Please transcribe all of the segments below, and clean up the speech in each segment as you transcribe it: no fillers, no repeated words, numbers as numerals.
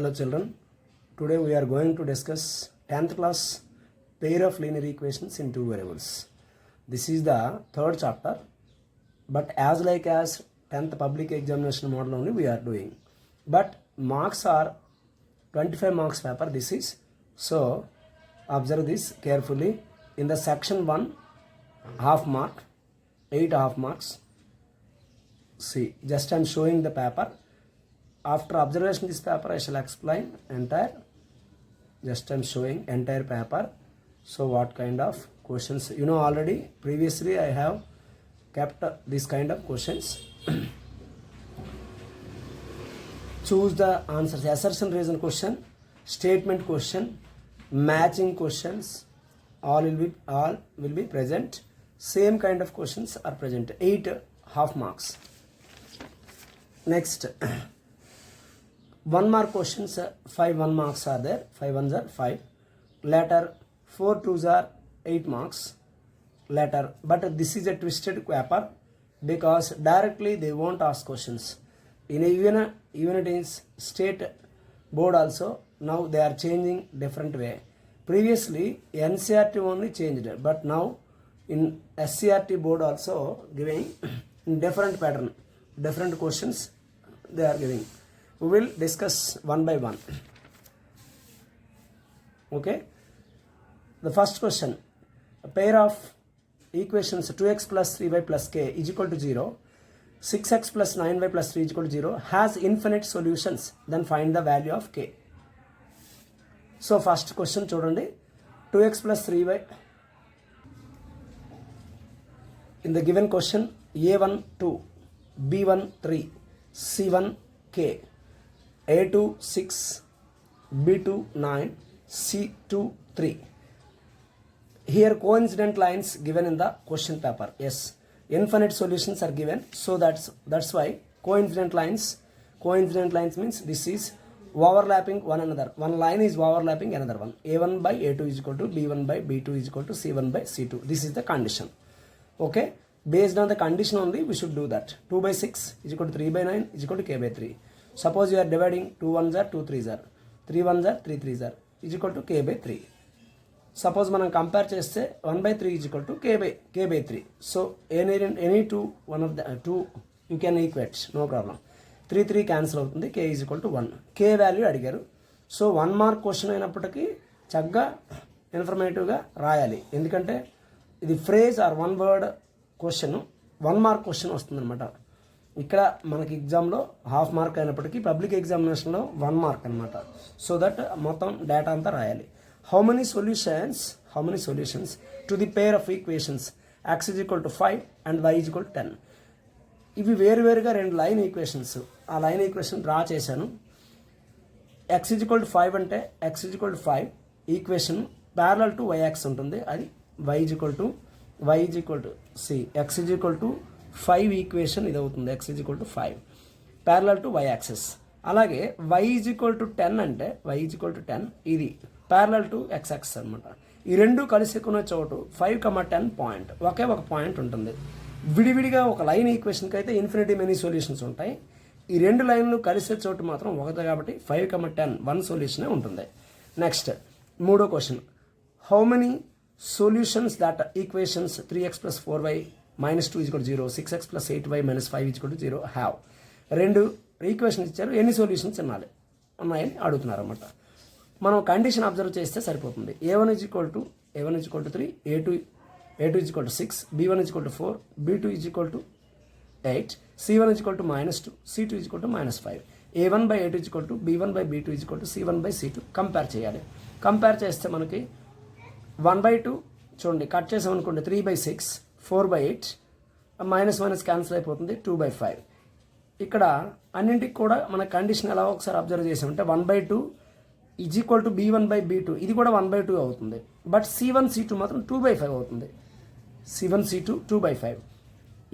Hello children, today we are going to discuss 10th class pair of linear equations in two variables. This is the third chapter, but as 10th public examination model only we are doing. But marks are 25 marks paper this is. So observe this carefully. In the section 1, half mark, 8 half marks. See, just I am showing the paper. After observation this paper I shall explain entire. Just I am showing entire paper. So what kind of questions, you know already previously I have kept this kind of questions. Choose the answers. Assertion reason question, statement question, matching questions, all will be present. Same kind of questions are present. 8 half marks. Next, 1 mark questions, 5 1 marks are there. 5 ones are 5. Later 4 twos are 8 marks. Later, but this is a twisted paper because directly they won't ask questions. In even it is state board also, now they are changing different way. Previously NCERT only changed, but now in SCERT board also giving in different pattern, different questions they are giving. We will discuss one by one. Okay. The first question, a pair of equations 2x plus 3y plus k is equal to 0, 6x plus 9y plus 3 is equal to 0 has infinite solutions, then find the value of k. So first question చూడండి, 2x plus 3y. In the given question, a1 2, b1 3, c1 k, a2 6, b2 9, c2 3. Here coincident lines given in the question paper. Yes, infinite solutions are given, so that's why coincident lines means this is overlapping one another. One line is overlapping another one. a1 by a2 is equal to b1 by b2 is equal to c1 by c2. This is the condition. Okay, based on the condition only we should do that. 2 by 6 is equal to 3 by 9 is equal to k by 3. Suppose you are dividing 2 1s are 2 3s are, 3 1s are 3 3s are is equal to k by 3. Suppose మనం compare చేస్తే 1 by 3 is equal to k by 3. So any two, one of the two you can equate, no problem. 3 3 cancel అవుతుంది, k is equal to 1. k value అడిగారు. So 1 mark question అయినప్పటికీ చక్కగా ఇన్ఫర్మేటివ్గా రాయాలి, ఎందుకంటే ఇది phrase or one word question, 1 mark question వస్తుందన్నమాట. ఇక్కడ మనకి ఎగ్జామ్లో హాఫ్ మార్క్ అయినప్పటికీ పబ్లిక్ ఎగ్జామినేషన్లో 1 మార్క్ అనమాట. సో దట్ మొత్తం డేటా అంతా రాయాలి. How many solutions to the pair of equations x is equal to 5 and y is equal to 10. ఇవి వేరువేరుగా రెండు లైన్ ఈక్వేషన్స్, ఆ లైన్ ఈక్వేషన్ డ్రా చేశాను. x is equal to 5 అంటే x is equal to 5 equation parallel to y axis ఉంటుంది, అది y is equal to x is equal to 5 equation ఇది అవుతుంది. x is equal to 5 parallel to y axis. అలాగే y is equal to 10 అంటే y is equal to 10 ఇది parallel to x axis అనమాట. ఈ రెండు కలిసికున్న చోటు 5,10 పాయింట్, ఒకే ఒక పాయింట్ ఉంటుంది. విడివిడిగా ఒక లైన్ ఈక్వేషన్కి అయితే ఇన్ఫినిటీ మెనీ సొల్యూషన్స్ ఉంటాయి. ఈ రెండు లైన్లు కలిసే చోటు మాత్రం ఒకటి కాబట్టి 5,10 1 సొల్యూషనే ఉంటుంది. నెక్స్ట్ మూడో question, how many solutions that equations 3x plus 4y minus 2 is equal to 0, 6x plus 8y minus 5 is equal to 0 have. రెండు ఈక్వేషన్ ఇచ్చారు, ఎన్ని సొల్యూషన్స్ ఉన్నాయని అడుగుతున్నారు అన్నమాట. మనం కండిషన్ అబ్జర్వ్ చేస్తే సరిపోతుంది. a1 is equal to 3, a2 is equal to 6, b1 is equal to 4, b2 is equal to 8, c1 is equal to -2, c2 is equal to -5. a1 by a2 is equal to b1 by b2 is equal to c1 by c2 compare చేయాలి. Compare చేస్తే మనకి 1/2 చూడండి, cut చేసామనుకోండి 3/6, 4/8, minus cancel అయిపోతుంది 2/5. ఇక్కడ అన్నింటికి కూడా మన కండిషన్ ఎలా ఒకసారి అబ్జర్వ్ చేసామంటే 1/2 is equal to b1 by b2, ఇది కూడా 1/2 అవుతుంది. బట్ c1 c2 మాత్రం 2/5 అవుతుంది. c1 c2 2/5.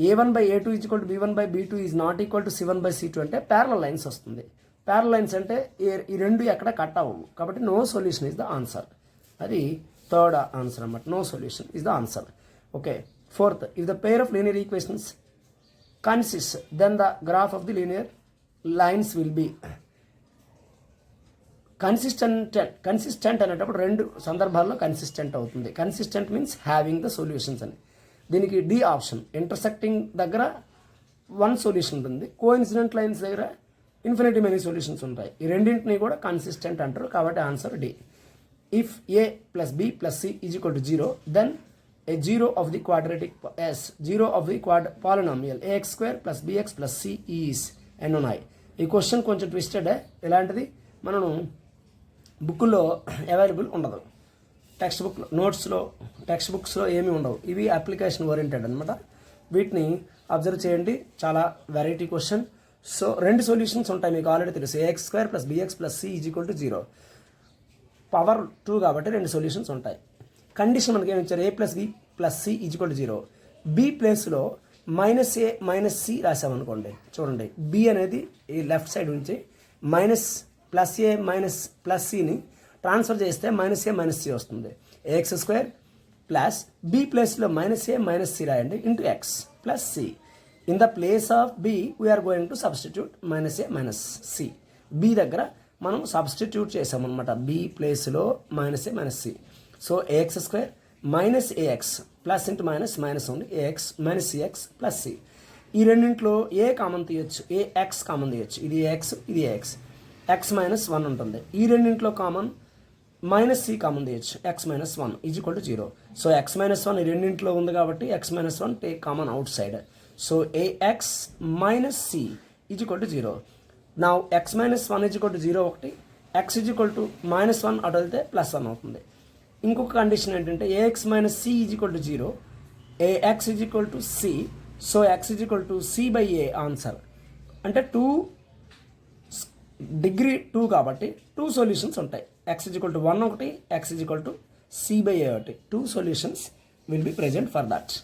a1 by a2 is equal to b1 by b2 is not equal to c1 by c2 అంటే ప్యారలల్ లైన్స్ వస్తుంది. ప్యారలల్ లైన్స్ అంటే ఈ రెండు ఎక్కడ కట్ అవ్వవు, కాబట్టి no solution is the answer. అది థర్డ్ ఆన్సర్ అన్నమాట. No solution is the answer. Okay. Fourth, if the pair of linear equations consists, then the graph of the linear lines will be. Consistent అనేటప్పుడు రెండు సందర్భాల్లో consistent అవుతుంది. Consistent means having the solutions అని. దీనికి D option. Intersecting దగ్గర one solution ఉంటుంది, coincident lines దగ్గర infinity many solutions ఉంటాయి. ఈ రెండింటిని కూడా కన్సిస్టెంట్ అంటారు. కాబట్టి answer D. If a plus b plus c is equal to 0, then a 0 of the quadratic polynomial ax square plus bx plus c is n on I. ఈ question కొంచెం twisted. ఇలాంటిది మనం బుక్లో అవైలబుల్ ఉండదు, text బుక్స్లో ఏమీ ఉండవు. ఇవి అప్లికేషన్ ఓరియంటెడ్ అనమాట. వీటిని అబ్జర్వ్ చేయండి. చాలా వెరైటీ క్వశ్చన్. సో రెండు సొల్యూషన్స్ ఉంటాయి, మీకు ఆల్రెడీ తెలుసు. ax square plus bx plus c is equal to 0. Power 2 కాబట్టి రెండు సొల్యూషన్స్ ఉంటాయి. కండిషన్ మనకి ఏమి ఇచ్చారు? a plus b plus c is equal to 0. B ప్లేస్లో మైనస్ ఏ మైనస్ సి రాసామనుకోండి. చూడండి, బి అనేది ఈ లెఫ్ట్ సైడ్ నుంచి minus plus a minus plus సిని ట్రాన్స్ఫర్ చేస్తే మైనస్ ఏ మైనస్ సి వస్తుంది. ఏఎక్స్ స్క్వేర్ ప్లస్ బి ప్లేస్లో మైనస్ ఏ మైనస్ సి రాయండి into x plus c. In the place of b we are going to substitute minus a minus c. B దగ్గర మనం substitute చేసామన్నమాట. B ప్లేస్లో minus a minus c. So ax square minus ax plus into minus minus ఉంది, ax minus cx plus c. ఈ రెండింటిలో a common తీయచ్చు, ax common తీయచ్చు. ఇది ఏఎక్స్, ఇది ఏఎక్స్. ఎక్స్ మైనస్ 1 ఉంటుంది. ఈ రెండింటిలో కామన్ మైనస్ సి కామన్ తీయచ్చు. X minus 1 is equal to 0. So x minus 1 ఈ రెండింటిలో ఉంది కాబట్టి x minus 1 take common outside. So a x minus c is equal to 0. నా x minus 1 is equal to 0 ఒకటి, x is equal to minus 1 అటు వెళ్తే plus 1 అవుతుంది. ఇంకొక కండిషన్ ఏంటంటే a x minus c is equal to 0, AX is equal to c. So x is equal to c by a answer. అంటే 2 degree 2 కాబట్టి 2 solutions ఉంటాయి. X is equal to 1 ఒకటి, x is equal to c by a ఒకటి. 2 solutions will be present for that.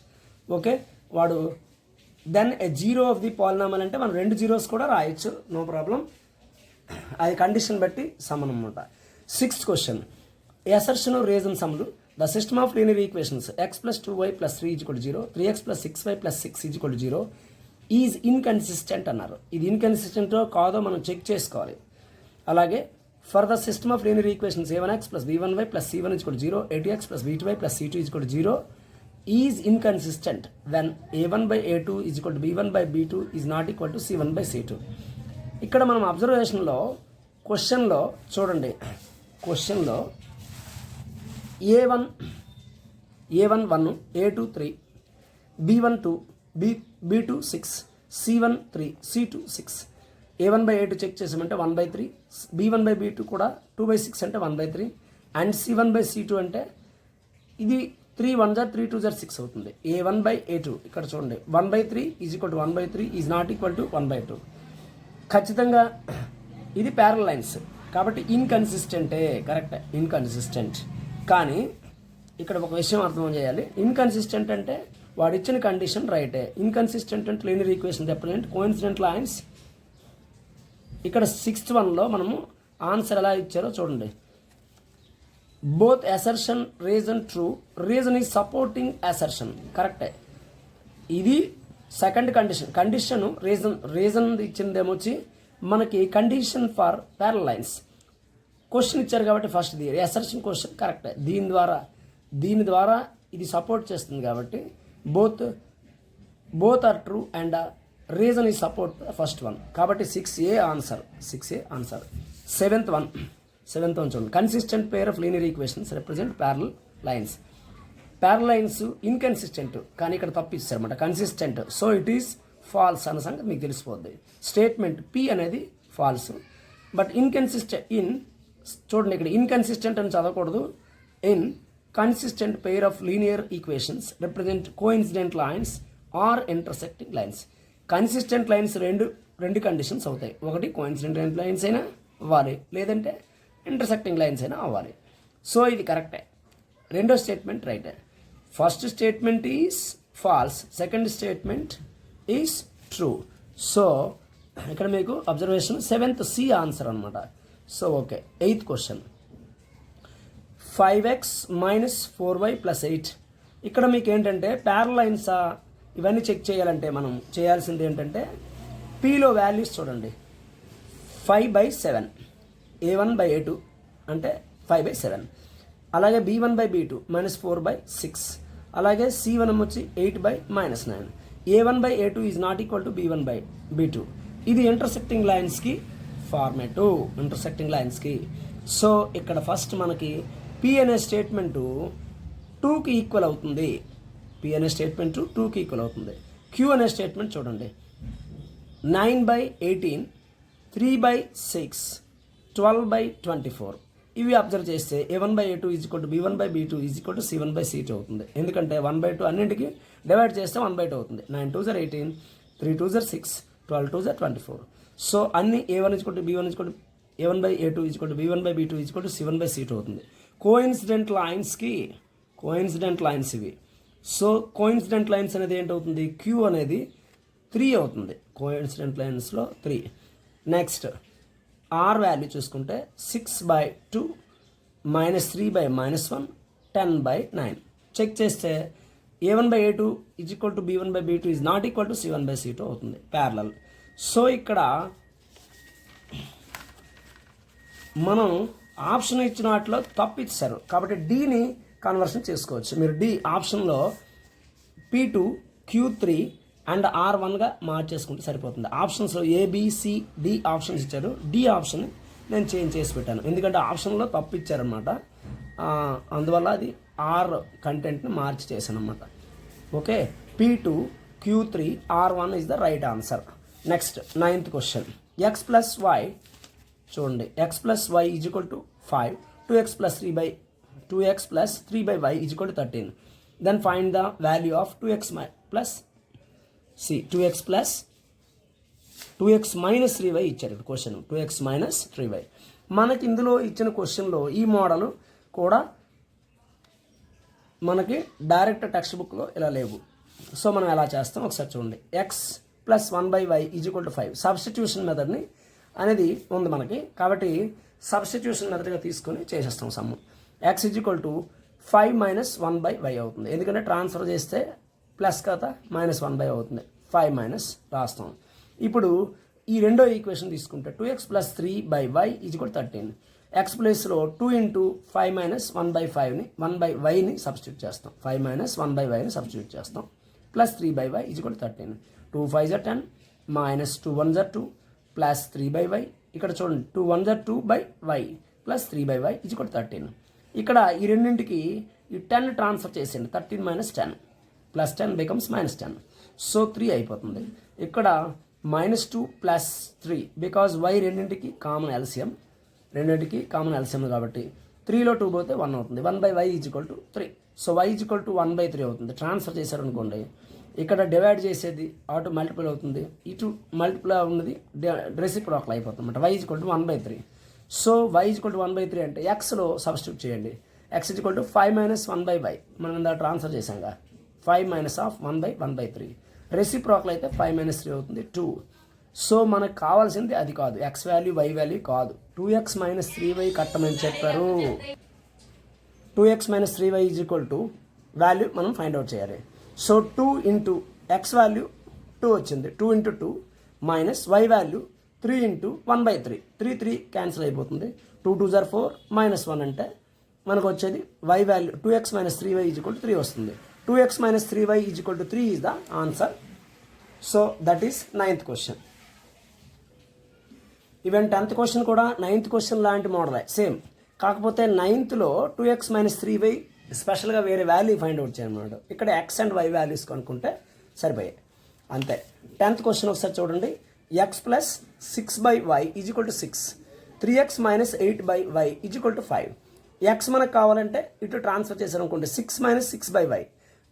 Okay, వాడు then a 0 of the polynomial అంటే మనం 2 zeros కూడా రాయొచ్చు, నో ప్రాబ్లం. అది కండిషన్ బట్టి సమానం అనమాట. 6th question. అసర్షన్ రీజన్ సమ్లు the system of linear equations x plus 2y plus 3 is equal to 0, 3x plus 6y plus 6 is equal to 0 is inconsistent అన్నారు. ఇది ఇన్కన్సిస్టెంటో కాదో మనం చెక్ చేసుకోవాలి. అలాగే for the system of linear equations a1x plus b1y plus c1 is equal to 0, a2x plus b2y plus c2 is equal to 0 is inconsistent when a1 by a2 is equal to b1 by b2 is not equal to c1 by c2. ఇక్కడ మనం అబ్జర్వేషన్లో క్వశ్చన్లో చూడండి, క్వశ్చన్లో A1 1, A2 3, B1 2, B2 6, C1 3, C2 6. A1 by A2 check చేసామంటే 1 by 3, B1 by B2 కూడా 2 by 6 అంటే 1 by 3, and C1 by C2 అంటే ఇది 3 1 jar 3 2 jar 6 అవుతుంది. A1 by A2 ఇక్కడ చూడండి 1 by 3 is equal to 1 by 3 is not equal to 1 by 2. ఖచ్చితంగా ఇది ప్యారల్ లైన్స్ కాబట్టి ఇన్కన్సిస్టెంటే, కరెక్ట్, ఇన్కన్సిస్టెంట్. కానీ ఇక్కడ ఒక విషయం అర్థం చేయాలి. ఇన్కన్సిస్టెంట్ అంటే వాడు ఇచ్చిన కండిషన్ రైటే. ఇన్కన్సిస్టెంట్ అంటే linear equation represent coincident lines. ఇక్కడ 6th వన్లో మనము ఆన్సర్ ఎలా ఇచ్చారో చూడండి. Both assertion reason true, reason is supporting assertion, కరెక్టే. ఇది సెకండ్ కండిషన్ రీజన్ ఇచ్చిందేమొచ్చి మనకి condition for parallel lines. Question ఇచ్చారు కాబట్టి first the assertion question correct. దీని ద్వారా ఇది సపోర్ట్ చేస్తుంది కాబట్టి both are true and reason ఈ సపోర్ట్ ఫస్ట్ వన్. కాబట్టి 6A ఆన్సర్. 7th వన్ చూడండి. Consistent pair of linear equations represent parallel lines. Parallel lines inconsistent, కానీ ఇక్కడ తప్పు ఇచ్చారన్నమాట, consistent. So it is false అన్న సంగతి మీకు తెలిసిపోద్ది. స్టేట్మెంట్ P అనేది ఫాల్స్, బట్ చూడండి ఇక్కడ ఇన్కన్సిస్టెంట్ అని చదవకూడదు. Inconsistent pair of linear equations represent coincident lines or intersecting lines. Consistent lines రెండు కండిషన్స్ అవుతాయి. ఒకటి కోఇన్సిడెంట్ లైన్స్ అయినా అవ్వాలి, లేదంటే ఇంటర్సెక్టింగ్ లైన్స్ అయినా అవ్వాలి. సో ఇది కరెక్టే. రెండో స్టేట్మెంట్ రైటే. First statement is false, second statement is true. So ఇక్కడ మీకు అబ్జర్వేషన్ 7th C ఆన్సర్ అనమాట. So okay, 8th question. 5x minus 4y plus 8. ఇక్కడ మీకు ఏంటంటే ప్యారల్ లైన్సా ఇవన్నీ చెక్ చేయాలంటే మనం చేయాల్సింది ఏంటంటే Pలో వాల్యూస్ చూడండి. 5/7, A1 by A2 అంటే 5/7. అలాగే B1 by B2 -4/6. అలాగే C1 వచ్చి 8/-9. A1 by A2 is not equal to B1 by B2. ఇది ఇంటర్సెక్టింగ్ లైన్స్కి ఫార్మేటు, ఇంటర్సెక్టింగ్ లైన్స్కి. సో ఇక్కడ ఫస్ట్ మనకి P అనే స్టేట్మెంటు 2కి ఈక్వల్ అవుతుంది. P అనే స్టేట్మెంట్ 2కి ఈక్వల్ అవుతుంది. Q అనే స్టేట్మెంట్ చూడండి, 9/18, 3/6, 12/24. ఇవి అబ్జర్వ్ చేస్తే A1 by A2 is equal to B1 by B2 is equal to C1 by C2 అవుతుంది. ఎందుకంటే 1/2 అన్నింటికి డివైడ్ చేస్తే 1/2 అవుతుంది. 9 2s are 18, 3 2s are 6, 12 2s are 24. So అన్ని A1 is equal to B1 is equal to A1 by A2 is equal to B1 by B2 is equal to C1 by C2 అవుతుంది. Coincident lines ఇవి. So coincident lines అనేది ఏంటవుతుంది, Q అనేది 3 అవుతుంది. Coincident లైన్స్లో 3. Next R value చూసుకుంటే 6/2, -3/-1, 10/9. Check చేస్తే A1 by A2 is equal to B1 by B2 is not equal to C1 by C2 అవుతుంది, parallel. So ఇక్కడ మనం ఆప్షన్ ఇచ్చిన వాటిలో తప్పు ఇచ్చారు కాబట్టి డీని కన్వర్షన్ చేసుకోవచ్చు. మీరు డి ఆప్షన్లో P2, Q3 అండ్ R1గా మార్చేసుకుంటే సరిపోతుంది. ఆప్షన్స్లో ABCD ఆప్షన్స్ ఇచ్చారు, డి ఆప్షన్ నేను చేంజ్ చేసి పెట్టాను ఎందుకంటే ఆప్షన్లో తప్పు ఇచ్చారనమాట. అందువల్ల అది R కంటెంట్ని మార్చి చేశాను అనమాట. Okay, P2, Q3, R1 is the right answer. Next 9th question, x plus y చూడండి, x plus y is equal to 5, 2x plus 3y is equal to 13. Then find the value of 2x minus 3y ఇచ్చారు question. 2x minus 3y మనకి ఇందులో ఇచ్చిన క్వశ్చన్లో ఈ model కూడా మనకి direct text బుక్లో ఇలా లేవు. సో మనం ఎలా చేస్తాం ఒకసారి చూడండి. x plus 1/y is equal to 5 substitution మెథడ్ని అనేది ఉంది మనకి కాబట్టి సబ్స్టిట్యూషన్ మెథడ్గా తీసుకొని చేసేస్తాం sum. x is equal to 5 minus 1/y అవుతుంది ఎందుకంటే ట్రాన్స్ఫర్ చేస్తే ప్లస్ కదా -1/y అవుతుంది. 5 మైనస్ రాస్తాం. ఇప్పుడు ఈ రెండో ఈక్వేషన్ తీసుకుంటే 2x plus 3/y is equal 13. X ప్లేస్లో 2 into 5 minus 1/5ని 1/yని సబ్స్టిట్యూట్ చేస్తాం. 5 minus 1/yని సబ్స్టిట్యూట్ చేస్తాం. Plus 3/y is equal 13. 2 5s are 10 minus 2 1s are 2 plus 3/y. ఇక్కడ చూడండి 2 1s are 2/y plus 3/y is equal 13. ఇక్కడ ఈ రెండింటికి ఈ 10 ట్రాన్స్ఫర్ చేసేయండి. 13 minus 10 ప్లస్ 10 becomes -10. సో 3 అయిపోతుంది. ఇక్కడ -2 ప్లస్ 3 బికాజ్ y రెండింటికి కామన్ ఎల్సిఎం కాబట్టి 3లో 2 పోతే 1 అవుతుంది. 1/y is equal to 3. So y is equal to 1/3 అవుతుంది. ట్రాన్స్ఫర్ చేశారనుకోండి ఇక్కడ డివైడ్ చేసేది ఆటో మల్టిపుల్ అవుతుంది, ఇటు మల్టిపుల్ ఉన్నది రెసిప్రోకల్ అయిపోతుంది అనమాట. y is equal to 1/3. So y is equal to 1/3 అంటే ఎక్స్లో సబ్స్టిట్యూట్ చేయండి. x is equal to 5 minus 1/y మనం ఇందా ట్రాన్స్ఫర్ చేసాంగా 5 minus of 1/1/3. రెసిప్రోకల్ అయితే 5 minus 3 అవుతుంది 2. సో మనకు కావాల్సింది అది కాదు, ఎక్స్ వాల్యూ వై వాల్యూ కాదు. 2x minus 3y కట్టమని చెప్పారు. 2x minus 3y is equal to value మనం ఫైండ్ అవుట్ చేయాలి. సో 2 into x వాల్యూ 2 వచ్చింది. 2 into 2 minus y value 3 into 1/3. 3 cancel అయిపోతుంది. 2 2s are 4 -1 అంటే మనకు వచ్చేది y value 2x minus 3y is equal to 3 వస్తుంది. 2x minus 3y is equal to 3 is the answer. So that is 9th question. Even 10th question కూడా 9th question లాంటి మోడలే same. కాకపోతే 9thలో 2x minus 3y స్పెషల్గా వేరే value find out చేయమన్నాడు. ఇక్కడ x and y values కనుక్కుంటే సరిపోయాయి అంతే. 10th క్వశ్చన్ ఒకసారి చూడండి. x plus 6/y is equal to 6. 3x minus 8/y is equal to 5. x మనకు కావాలంటే ఇటు ట్రాన్స్ఫర్ చేశారనుకోండి 6 minus 6/y.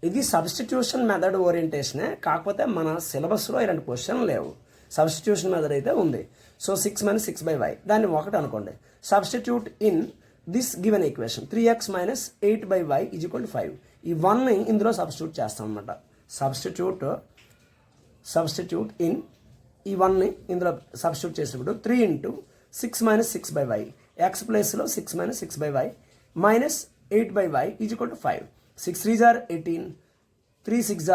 ఇది సబ్స్టిట్యూషన్ మెథడ్ ఓరియంటేషనే, కాకపోతే మన సిలబస్లో ఇలాంటి క్వశ్చన్ లేవు. సబ్స్టిట్యూషన్ మెథడ్ అయితే ఉంది. సో 6 minus 6/y దాన్ని 1 అనుకోండి. Substitute in this given equation 3x minus 8/y is equal to 5. ఈ 1ని ఇందులో సబ్స్టిట్యూట్ చేస్తాం అనమాట. సబ్స్టిట్యూట్ ఇన్ ఈ 1ని ఇందులో సబ్స్టిట్యూట్ చేసినప్పుడు 3 into 6 minus 6/y. ఎక్స్ ప్లేస్లో 6 minus 6/y minus 8/y is equal to 5. 6 3s are 18, 3 6s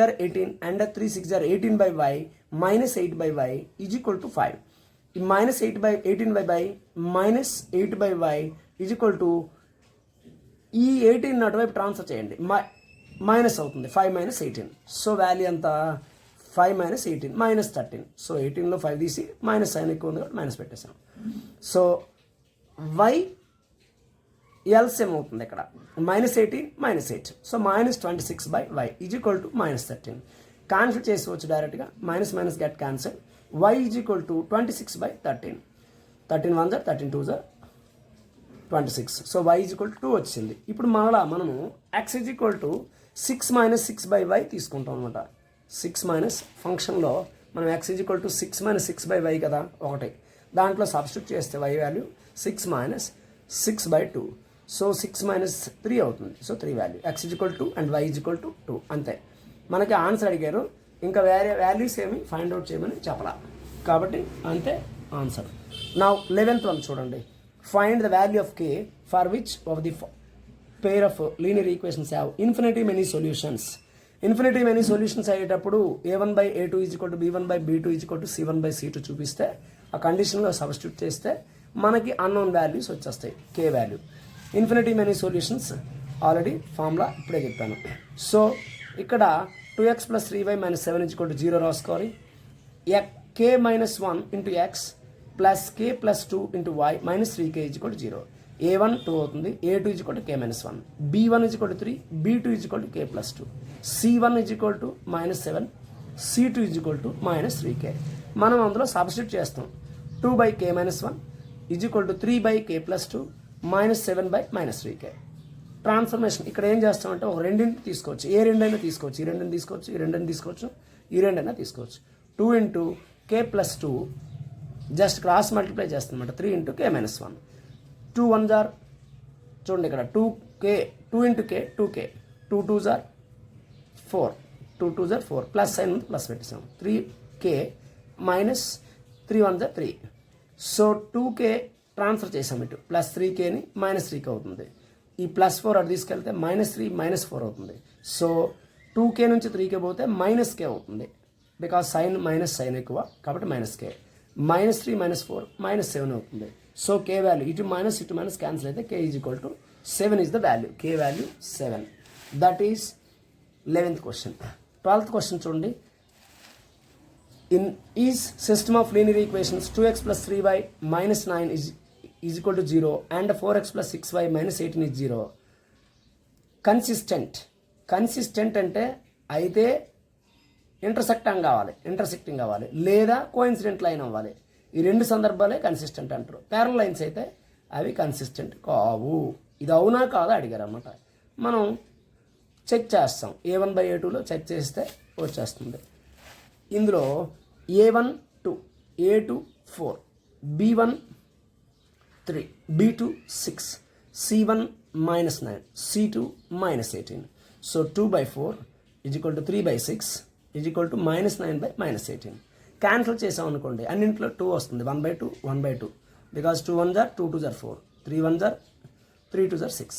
are 18 and 3 6s are 18/y minus 8/y is equal to 5. ఈ minus 18/y minus 8/y is equal to ఈ 18 అటువైపు transfer చేయండి, minus అవుతుంది 5 minus 18. So value ఎంత 5 minus 18 minus 13. So 18లో 5 తీసి minus sign ఎక్కువ ఉంది కాబట్టి మైనస్ పెట్టేసాం. సో y ఎల్సిఎం అవుతుంది ఇక్కడ minus 18 minus 8. So minus 26/y is equal to minus 13. Cancel చేసుకోవచ్చు డైరెక్ట్గా, minus minus get cancel. y is equal to 26/13. 13 1 13 2 26. So y is equal to 2 వచ్చింది. ఇప్పుడు మనము x is equal to 6 minus 6/y తీసుకుంటాం అనమాట. 6 minus ఫంక్షన్లో మనం x is equal to 6 minus 6/y కదా ఒకటి, దాంట్లో సబ్స్టిట్యూట్ చేస్తే y value 6 minus 6/2. So 6 minus 3 అవుతుంది. So 3 value x is equal to and y is equal to 2. అంతే, మనకి ఆన్సర్ అడిగారు, ఇంకా వేరే వాల్యూస్ ఏమి ఫైండ్ అవుట్ చేయమని చెప్పలా కాబట్టి అంతే ఆన్సర్. నా 11th వన్ చూడండి. Find the value of k for which of the pair of linear equations have infinity many solutions. Infinity many solutions అయ్యేటప్పుడు a1/a2 is equal to b1/b2 is equal to c1/c2 చూపిస్తే ఆ కండిషన్లో substitute చేస్తే మనకి unknown values వచ్చేస్తాయి k value. Infinity many solutions already formula ఇప్పుడే చెప్పాను. So ఇక్కడ 2x + 3y - 7 = 0 రాసుకోవాలి. k - 1 × x plus k + 2 × y - 3k = 0. a1 2 అవుతుంది, a2 = k - 1, b1 = 3, b2 = k + 2, c1 = -7, c2 = -3k. మనం అందులో సబ్స్టిట్యూట్ చేస్తాం. 2/k - 1 = 3/k + 2 -7/-3k. ట్రాన్స్ఫర్మేషన్ ఇక్కడ ఏం చేస్తామంటే ఒక రెండింటిని తీసుకోవచ్చు, ఏ రెండైనా తీసుకోవచ్చు, ఈ రెండుని తీసుకోవచ్చు, ఈ రెండైనా తీసుకోవచ్చు, ఈ రెండైనా తీసుకోవచ్చు. 2 × k + 2 జస్ట్ క్రాస్ మల్టిప్లై చేస్తామన్నమాట. 3 × k - 1. 2 1 జార్ చూడండి ఇక్కడ 2 × k 2k, 2 2 జార్ 4, 2 2 జార్ 4, ప్లస్ సైన్ ఉంది ప్లస్ పెట్టేసాం. 3k మైనస్ 3 1 జార్ 3. సో 2k ట్రాన్స్ఫర్ చేసాం ఇటు, ప్లస్ 3kని -3k అవుతుంది. ఈ +4 అటు తీసుకెళ్తే -3 -4 అవుతుంది. సో 2k నుంచి 3k పోతే -k అవుతుంది, బికాజ్ సైన్ మైనస్ సైన్ ఎక్కువ కాబట్టి -k. -3 -4 -7 అవుతుంది. సో k వాల్యూ ఇటు మైనస్ క్యాన్సిల్ అయితే k = 7 is the value. k value 7. That is 11th question. 12th question చూడండి. In is system of linear equations 2x + 3y - 9 is equal to 0 and 4x + 6y - 18 is 0. Consistent అంటే అయితే intersecting కావాలి లేదా coincident line అవ్వాలి. ఈ రెండు సందర్భాలే consistent అంటారు. Parallel lines అయితే అవి కన్సిస్టెంట్ కావు. ఇది అవునా కాదా అడిగారు అన్నమాట. మనం చెక్ చేస్తాం. a1/a2లో చెక్ చేస్తే వచ్చేస్తుంది. ఇందులో a1 2, a2 4, b1 3, b2 6, c1 -9, c2 -18. So 2/4 = 3/6 = -9/-18. Cancel చేసాం అనుకోండి, అన్నింటిలో 2 వస్తుంది. 1/2 1/2 బికాజ్ 2 1 జార్ 2 2 జార్ 4, 3 1 జార్ 3 2 జార్ 6,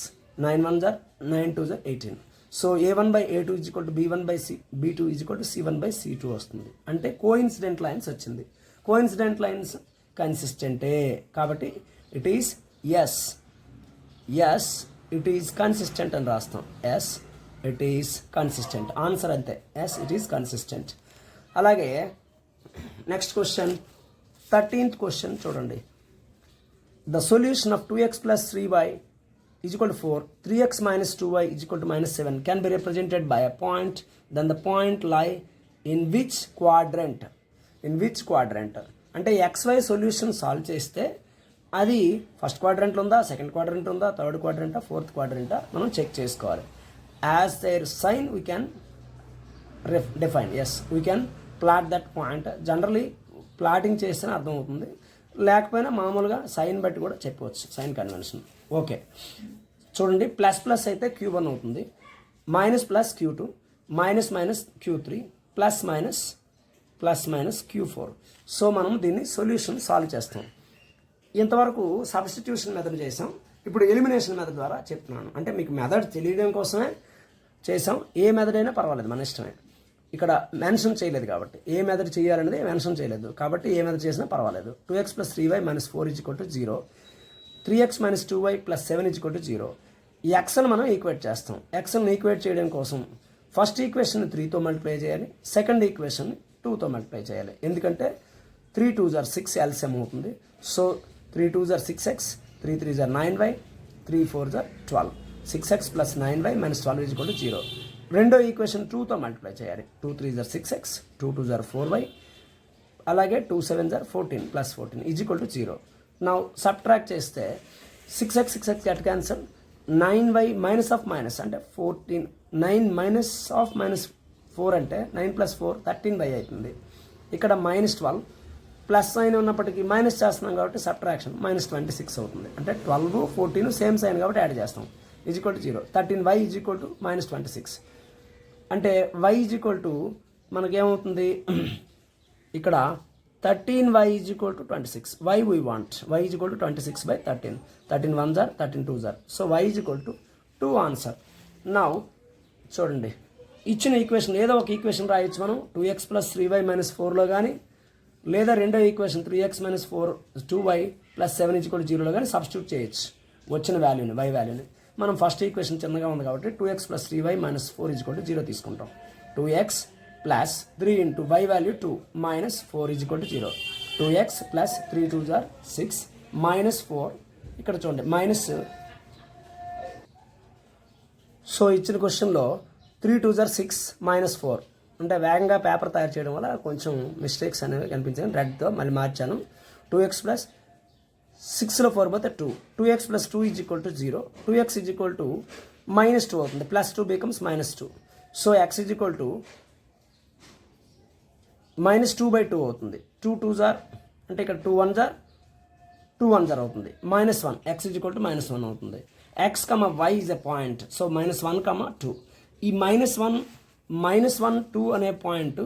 9 1 జార్ 9 2 జార్ 18. సో a1/a2 = b1/b2 = c1/c2 వస్తుంది. అంటే కోఇన్సిడెంట్ లైన్స్ వచ్చింది. కోఇన్సిడెంట్ లైన్స్ కన్సిస్టెంటే కాబట్టి it is yes it is consistent అని రాస్తాం. Yes it is consistent. Answer అంతే, ఎస్ ఇట్ ఈస్ కన్సిస్టెంట్. అలాగే నెక్స్ట్ క్వశ్చన్ 13th క్వశ్చన్ చూడండి. The solution of 2x + 3y = 4, 3x - 2y = -7 can be represented by a point. Then the point lie in which quadrant? అంటే xy solution solve చేస్తే అది first క్వాడ్రంట్లో ఉందా, సెకండ్ క్వాడ్రంట్ ఉందా, third క్వాడ్రంటా, fourth క్వాడ్రంటా మనం చెక్ చేసుకోవాలి. As their sign we can define. We can plot that point. Generally plotting చేస్తేనే అర్థమవుతుంది, లేకపోయినా మామూలుగా సైన్ బట్టి కూడా చెప్పవచ్చు, సైన్ కన్వెన్షన్. ఓకే చూడండి, ప్లస్ అయితే Q1 అవుతుంది, minus Q2, minus Q3, plus minus Q4. So మనం దీన్ని సొల్యూషన్ సాల్వ్ చేస్తాం. ఇంతవరకు సబ్స్టిట్యూషన్ మెథడ్ చేసాం, ఇప్పుడు ఎలిమినేషన్ మెథడ్ ద్వారా చెప్తున్నాను. అంటే మీకు మెథడ్ తెలియడం కోసమే చేసాం, ఏ మెథడ్ అయినా పర్వాలేదు మన ఇష్టమే. ఇక్కడ మెన్షన్ చేయలేదు కాబట్టి ఏ మెథడ్ చేయాలనేది మెన్షన్ చేయలేదు కాబట్టి ఏ మెథడ్ చేసినా పర్వాలేదు. 2x + 3y - 4 = 0, 3x - 2y + 7 = 0. ఈ ఎక్స్ని మనం ఈక్వేట్ చేస్తాం. ఎక్స్ని ఈక్వేట్ చేయడం కోసం ఫస్ట్ ఈక్వేషన్ 3తో మల్టిప్లై చేయాలి, సెకండ్ ఈక్వేషన్ 2తో మల్టిప్లై చేయాలి. ఎందుకంటే 3 2s are 6 LCM అవుతుంది. So 3 2s are 6x, 3 3s are 9y, 3 4s are 12. 6x + 9y - 12 = 0. రెండో ఈక్వేషన్ 2తో మల్టిప్లై చేయాలి. 2 3s are 6x, 2 2s are 4y, అలాగే 2 7s are 14 + 14 = 0. నౌ సబ్ట్రాక్ట్ చేస్తే 6x 6x get cancel, 9y - అంటే 14, 9 - 4 అంటే 9 + 4 13y అవుతుంది. ఇక్కడ -12 ప్లస్ సైన్ ఉన్నప్పటికీ మైనస్ చేస్తున్నాం కాబట్టి సబ్ట్రాక్షన్ -26 అవుతుంది. అంటే 12 14 సేమ్ సైన్ కాబట్టి యాడ్ చేస్తాం. = 0. 13y = -26. అంటే y మనకేమవుతుంది ఇక్కడ 13y = 26. y we want. y = 26/13. 13 1s are 13 2s are. So y = 2 answer. Now చూడండి, ఇచ్చిన ఈక్వేషన్ ఏదో ఒక ఈక్వేషన్ రాయొచ్చు మనం. 2x + 3y - 4లో కానీ, లేదా రెండో ఈక్వేషన్ 3x - 4 2y + 7 = 0లో కానీ సబ్స్టిట్యూట్ చేయొచ్చు వచ్చిన వాల్యూని, y వాల్యూని. మనం ఫస్ట్ ఈక్వేషన్ చిన్నగా ఉంది కాబట్టి 2x + 3y - 4 = 0 తీసుకుంటాం. 2x + 3 × y value 2 - 4 = 0. 2x + 3 2s are 6 - 4 ఇక్కడ చూడండి మైనస్. సో ఇచ్చిన క్వశ్చన్లో 3 2s are 6 - 4 అంటే వేగంగా పేపర్ తయారు చేయడం వల్ల కొంచెం మిస్టేక్స్ అనేవి కనిపించాయి. రెడ్తో మళ్ళీ మార్చాను. 2x + 6లో 4 పోతే 2. 2x + 2 = 0. 2x = -2 అవుతుంది. +2 becomes -2. సో x = -2/2 అవుతుంది. 2 2s are అంటే ఇక్కడ 2 1s are 2 1s are అవుతుంది. -1 x = -1 అవుతుంది. x, y is a point. So -1, 2. ఈ -1 -1 2 అనే పాయింట్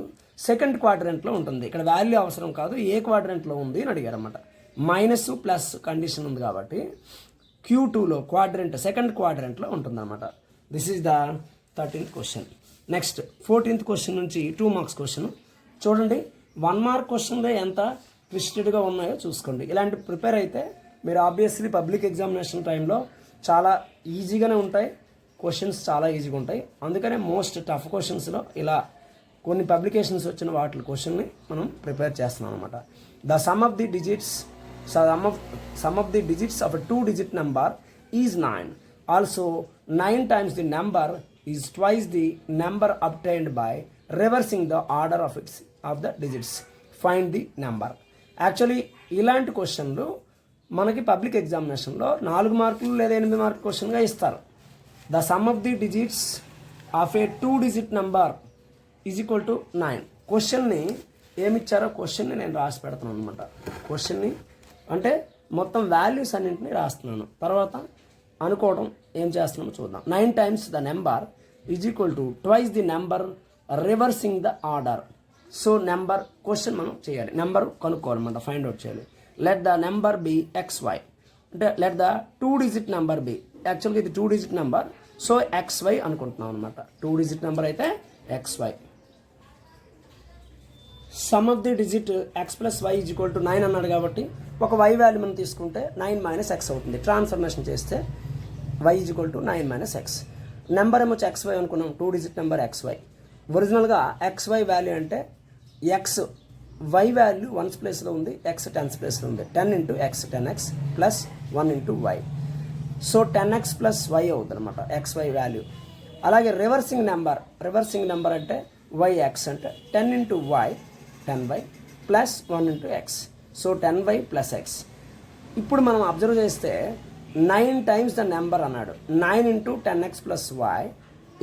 సెకండ్ క్వాడ్రంట్లో ఉంటుంది. ఇక్కడ వాల్యూ అవసరం కాదు, ఏ క్వాడ్రంట్లో ఉంది అని అడిగారు అన్నమాట. -+ కండిషన్ ఉంది కాబట్టి Q2లో క్వాడ్రంట్ సెకండ్ క్వాడ్రంట్లో ఉంటుందన్నమాట. This is the 13th question. Next 14th question నుంచి 2 మార్క్స్ క్వశ్చన్ చూడండి. 1 మార్క్ క్వశ్చన్లో ఎంత ట్విస్టెడ్గా ఉన్నాయో చూసుకోండి. ఇలాంటి ప్రిపేర్ అయితే మీరు ఆబ్వియస్లీ పబ్లిక్ ఎగ్జామినేషన్ టైంలో చాలా ఈజీగానే ఉంటాయి, క్వశ్చన్స్ చాలా ఈజీగా ఉంటాయి. అందుకనే మోస్ట్ టఫ్ క్వశ్చన్స్లో ఇలా కొన్ని పబ్లికేషన్స్ వచ్చిన వాటి క్వశ్చన్ని మనం ప్రిపేర్ చేస్తున్నాం అనమాట. The sum of the digits of a 2-digit number is 9. Also 9 times the number is twice the number obtained by reversing the order of the digits. Find the number. Actually ఇలాంటి క్వశ్చన్లు మనకి public ఎగ్జామినేషన్లో 4 మార్కులు లేదా 8 మార్కులు క్వశ్చన్గా ఇస్తారు. The sum of the digits of A 2-digit number is equal to 9. క్వశ్చన్ని ఏమిచ్చారో క్వశ్చన్ని నేను రాసి పెడుతున్నాను అనమాట. క్వశ్చన్ని అంటే మొత్తం వాల్యూస్ అన్నింటినీ రాస్తున్నాను, తర్వాత అనుకోవడం ఏం చేస్తున్నామో చూద్దాం. 9 times the number is equal to twice the number reversing the order. So number question మనం చేయాలి, నెంబర్ కనుక్కోవాలన్నమాట, ఫైండ్ అవుట్ చేయాలి. Let the number be XY అంటే let the 2-digit number be. యాక్చువల్గా ఇది 2-digit నెంబర్, సో XY అనుకుంటున్నాం అనమాట. 2-digit number అయితే XY. Some of the digit x + y is equal to 9 అన్నాడు కాబట్టి ఒక y వాల్యూ మనం తీసుకుంటే 9 - x అవుతుంది. ట్రాన్స్ఫర్మేషన్ చేస్తే y is equal to 9 - x. Number ఏమొచ్చి XY అనుకున్నాం, 2-digit నెంబర్ XY. ఒరిజినల్గా XY వాల్యూ అంటే x y వాల్యూ 1s ప్లేస్లో ఉంది, x 10s ప్లేస్లో ఉంది. 10 × x 10x + 1 × y. So 10x + y అవుతుంది అనమాట XY వాల్యూ. అలాగే రివర్సింగ్ నెంబర్ అంటే yx అంటే 10 × y 10y + 1 × x. So 10y + x. ఇప్పుడు మనం అబ్జర్వ్ చేస్తే 9 times ద నెంబర్ అన్నాడు. 9 × 10x + y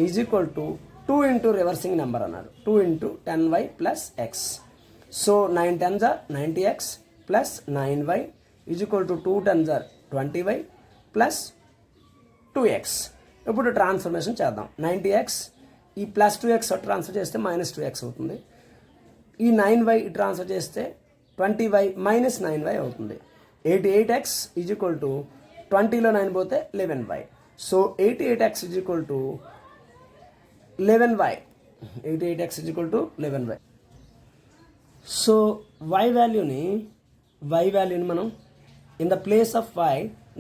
is equal to 2 × reversing number అన్నాడు. 2 × 10y + x. So 9 10s are 90x + 9y is equal to 2 10s are 20y + 2x. ఇప్పుడు transformation చేద్దాం. 90x ఈ +2x transfer చేస్తే -2x అవుతుంది. ఈ 9y ట్రాన్స్ఫర్ చేస్తే 20y - 9y అవుతుంది. 88x ఈజ్ ఈక్వల్ టు 20లో 9 పోతే 11y. So 88x is equal to 11y. 88x is equal to 11y. So y వాల్యూని మనం in the place of y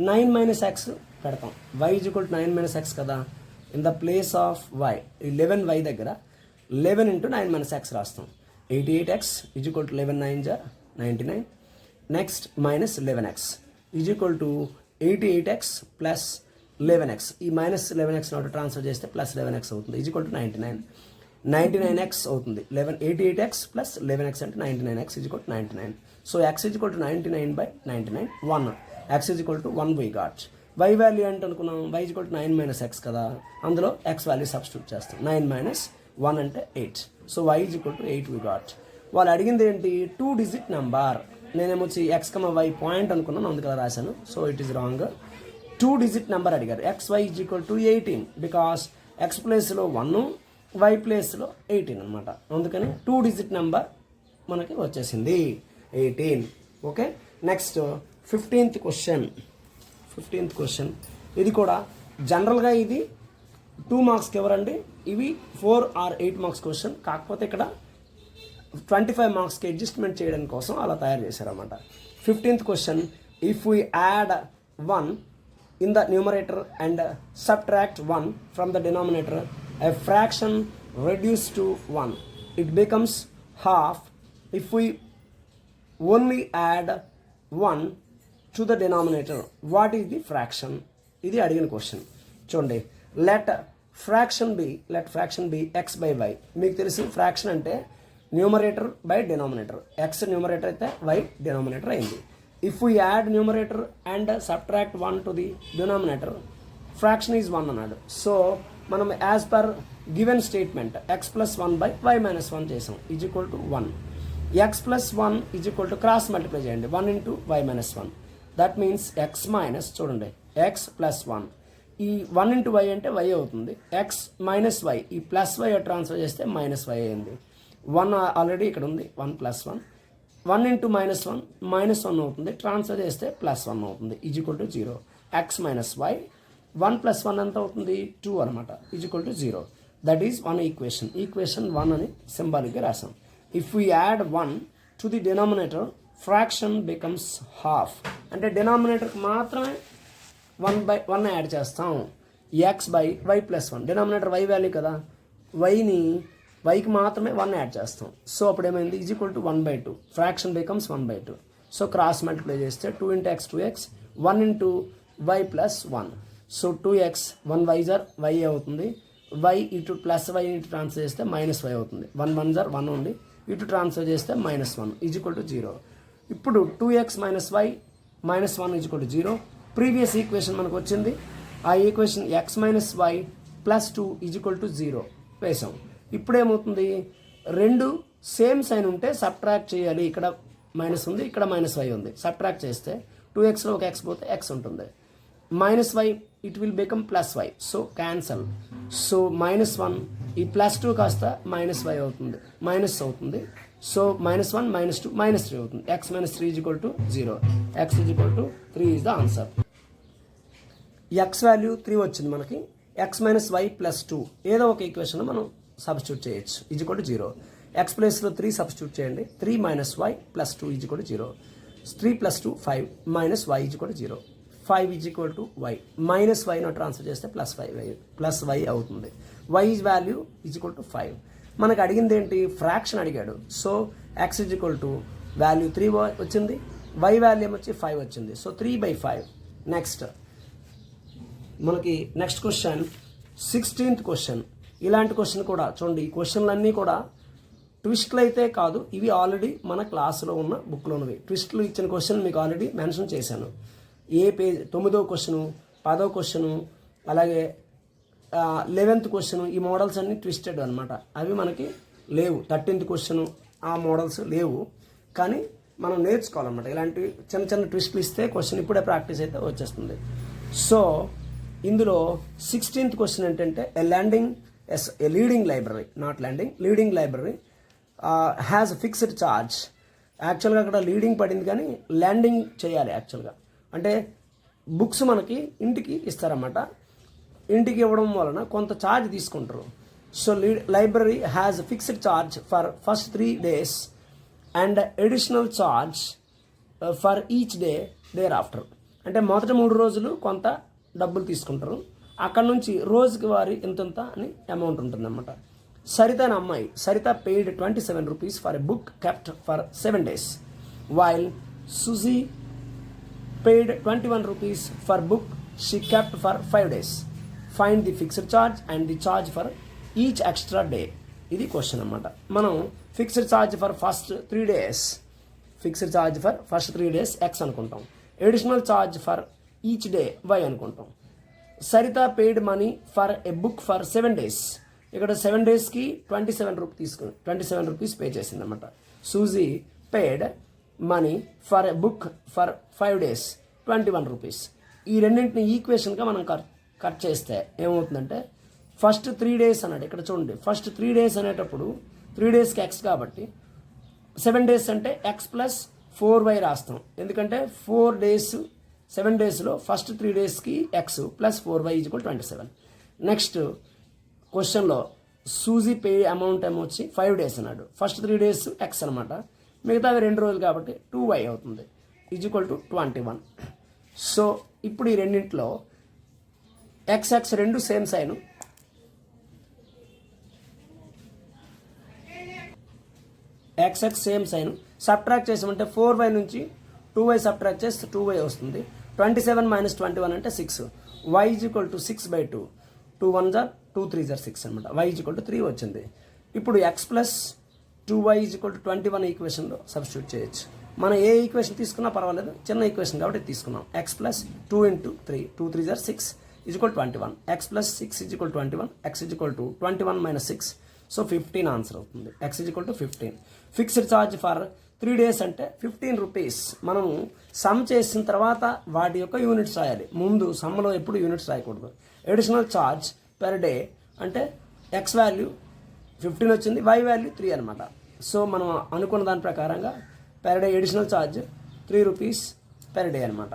9 minus x పెడతాం. y is equal to 9 minus x కదా. In the place of y 11y దగ్గర 11 into 9 minus x రాస్తాం. 88x is equal to 11 9 jar 99. Next minus 11x is equal to 88x plus 11x. ఈ minus 11x note transfer చేస్తే plus 11x అవుతుంది. is equal to 99. 99x అవుతుంది. 88x plus 11x అంటే 99x is equal to 99. So x is equal to 99/99 1. x is equal to 1 we got. y value అంటే అనుకున్నాం y is equal to 9 minus x కదా. అందులో x value substitute చేస్తాం. 9 minus 1 అంటే 8. So y is equal to 8 we got. వాళ్ళు అడిగింది ఏంటి 2 digit number. నేనేమొచ్చి x, y పాయింట్ అనుకున్నాను, అందుకలా రాశాను. So it is wrong. 2 digit number అడిగారు. xy is equal to 18 because x ప్లేస్లో 1 y ప్లేస్లో 18 అనమాట. అందుకని 2 digit నెంబర్ మనకి వచ్చేసింది 18. Okay, next 15th question. ఇది కూడా జనరల్గా ఇది 2 మార్క్స్కి ఎవరండి, ఇవి 4 or 8 మార్క్స్ క్వశ్చన్. కాకపోతే ఇక్కడ 25 మార్క్స్కి అడ్జస్ట్మెంట్ చేయడం కోసం అలా తయారు చేశారన్నమాట. 15th question, if we add 1 in the numerator and subtract 1 from the denominator, a fraction reduced to 1, it becomes half if we only add 1 to the denominator. What is the fraction? ఇది అడిగిన question. చూడండి, let fraction be x by y. మీకు తెలుసు fraction అంటే numerator by denominator. x numerator అయితే y denominator అయింది. If we add numerator and subtract 1 to the denominator, fraction is 1 అన్నాడు. So మనం as per given statement x plus 1/y-1 చేసాం is equal to 1. x plus 1 is equal to cross multiply చేయండి 1 into y-1. That means x minus, చూడండి, x plus 1, ఈ 1 into y అంటే y అవుతుంది. x minus y, ఈ plus y transfer చేస్తే minus y అయింది. 1 already ఇక్కడ ఉంది, 1 ప్లస్ 1. 1 into -1 -1 అవుతుంది. ట్రాన్స్ఫర్ చేస్తే +1 అవుతుంది. Is equal to 0. x minus y 1 + 1 ఎంత అవుతుంది 2 అనమాట. Is equal to 0. That is 1 equation. Equation 1 అని సింబాలిక్గా రాసాం. If we add 1 to the denominator, fraction becomes half. అంటే డినామినేటర్కి మాత్రమే 1/1 యాడ్ చేస్తాం. x/y+1. డినామినేటర్ y వాల్యూ కదా, వైకి మాత్రమే 1 యాడ్ చేస్తాం. సో అప్పుడు ఏమైంది, is equal to 1/2. Fraction becomes 1/2. So cross multiply చేస్తే 2 into x 2x, 1 into y+1. సో 2x 1y జార్ y అవుతుంది. y ఇటు ప్లస్ y ఇటు ట్రాన్స్ఫర్ చేస్తే -y అవుతుంది. 1 1 జార్ 1 ఉండి ఇటు ట్రాన్స్ఫర్ చేస్తే -1 ఈజ్ ఈక్వల్ టు 0. ఇప్పుడు 2x - y -1 is equal to 0. Previous equation మనకు వచ్చింది. ఆ equation x - y + 2 is equal to 0 వేసాం. ఇప్పుడు ఏమవుతుంది, రెండు సేమ్ సైన్ ఉంటే సబ్ట్రాక్ట్ చేయాలి. ఇక్కడ మైనస్ ఉంది, ఇక్కడ -y ఉంది. సబ్ట్రాక్ట్ చేస్తే 2xలో ఒక x పోతే x ఉంటుంది. -y it will become +y. So cancel. So -1 ఈ +2 కాస్త -y అవుతుంది, మైనస్ అవుతుంది. సో -1 -2 -3 అవుతుంది. x - 3 is equal to 0. x is equal to 3 is the answer. x value 3 వచ్చింది మనకి. x - y + 2 ఏదో ఒక ఈక్వేషన్ మనం సబ్స్టిట్యూట్ చేయొచ్చు. Is equal to 0. x ప్లేస్లో 3 సబ్స్టిట్యూట్ చేయండి. 3 - y + 2 is equal to 0. 3 + 2 5 - y is equal to 0. 5 is equal to y. -y నో transfer చేస్తే +y అవుతుంది. y is value is equal to 5. మనకు అడిగింది ఏంటి, ఫ్రాక్షన్ అడిగాడు. So x is equal to value 3 వచ్చింది, y వాల్యూ వచ్చి 5 వచ్చింది. సో 3/5. నెక్స్ట్ మనకి నెక్స్ట్ క్వశ్చన్ 16th క్వశ్చన్. ఇలాంటి క్వశ్చన్ కూడా చూడండి. ఈ క్వశ్చన్లన్నీ కూడా ట్విస్ట్లు అయితే కాదు, ఇవి ఆల్రెడీ మన క్లాసులో ఉన్న బుక్లో ఉన్నవి. ట్విస్ట్లు ఇచ్చిన క్వశ్చన్ మీకు ఆల్రెడీ మెన్షన్ చేశాను. ఏ పేజ్ 9వ క్వశ్చను, 10వ క్వశ్చను, అలాగే 11th క్వశ్చను, ఈ మోడల్స్ అన్నీ ట్విస్టెడ్ అనమాట. అవి మనకి లేవు. 13th క్వశ్చను, ఆ మోడల్స్ లేవు. కానీ మనం నేర్చుకోవాలన్నమాట. ఇలాంటి చిన్న చిన్న ట్విస్ట్లు ఇస్తే క్వశ్చన్ ఇప్పుడే ప్రాక్టీస్ అయితే వచ్చేస్తుంది. సో ఇందులో 16th క్వశ్చన్ ఏంటంటే, a leading library has a fixed charge. యాక్చువల్గా అక్కడ లీడింగ్ పడింది కానీ ల్యాండింగ్ చేయాలి. యాక్చువల్గా అంటే బుక్స్ మనకి ఇంటికి ఇస్తారన్నమాట. ఇంటికి ఇవ్వడం వలన కొంత ఛార్జ్ తీసుకుంటారు. So library has a fixed charge for first 3 days and additional charge for each day thereafter. అంటే మొదటి 3 రోజులు కొంత డబ్బులు తీసుకుంటారు, అక్కడ నుంచి రోజుకి వారి ఇంతంత అని అమౌంట్ ఉంటుందన్నమాట. సరిత అనే అమ్మాయి, Saritha paid 27 rupees for a book kept for 7 days while Susy paid 21 rupees for book she kept for 5 days. Find the fixed charge and the charge for each extra day. ఇది క్వశ్చన్ అన్నమాట. మనం fixed charge for first 3 days, fixed charge for first 3 days x అనుకుంటాం, additional charge for each day y అనుకుంటాం. Saritha paid money for a book for 7 days, ఇక్కడ 7 daysకి 27 rupees తీసుకుని 27 rupees pay చేసింది అనమాట. Susy paid money for a book for 5 days 21 rupees. ఈ రెండింటిని ఈక్వేషన్గా మనం cut చేస్తే ఏమవుతుందంటే ఫస్ట్ 3 days అన్నాడు, ఇక్కడ చూడండి ఫస్ట్ 3 days అనేటప్పుడు 3 daysకి ఎక్స్ కాబట్టి 7 days అంటే ఎక్స్ ప్లస్ 4y రాస్తాం, ఎందుకంటే 4 days 7 daysలో ఫస్ట్ 3 daysకి ఎక్స్ ప్లస్ 4y = 27. నెక్స్ట్ క్వశ్చన్లో సూజీ పే అమౌంట్ ఏమో వచ్చి 5 days అన్నాడు, ఫస్ట్ 3 days ఎక్స్ అనమాట, మిగతావి 2 రోజులు కాబట్టి 2y అవుతుంది = 21. సో ఇప్పుడు ఈ రెండింటిలో ఎక్స్ రెండు same sign, x same sign, subtract చేసామంటే 4y నుంచి 2y సబ్ట్రాక్ట్ చేస్తే 2y వస్తుంది. 27 - 21 అంటే 6, y = 6/2, 2 1 = 2 3 = 6 అనమాట, y = 3 వచ్చింది. ఇప్పుడు ఎక్స్ ప్లస్ 2y = 21 ఈక్వేషన్లో సబ్స్టిట్యూట్ చేయొచ్చు. మనం ఏ ఈక్వేషన్ తీసుకున్నా పర్వాలేదు, చిన్న ఈక్వేషన్ కాబట్టి తీసుకున్నాం. X plus 2 × 3, 2 3 = 6 = 21, x plus 6 = 21, x = 21 - 6, so 15 answer అవుతుంది. X = 15. Fixed charge for 3 days అంటే 15 rupees. మనము సమ్ చేసిన తర్వాత వాటి యొక్క యూనిట్స్ రాయాలి, ముందు సమ్లో ఎప్పుడు యూనిట్స్ రాయకూడదు. అడిషనల్ ఛార్జ్ పెర్ డే అంటే ఎక్స్ వాల్యూ 15 వచ్చింది, వై వాల్యూ 3 అనమాట. సో మనం అనుకున్న దాని ప్రకారంగా per day additional charge 3 rupees per day అనమాట.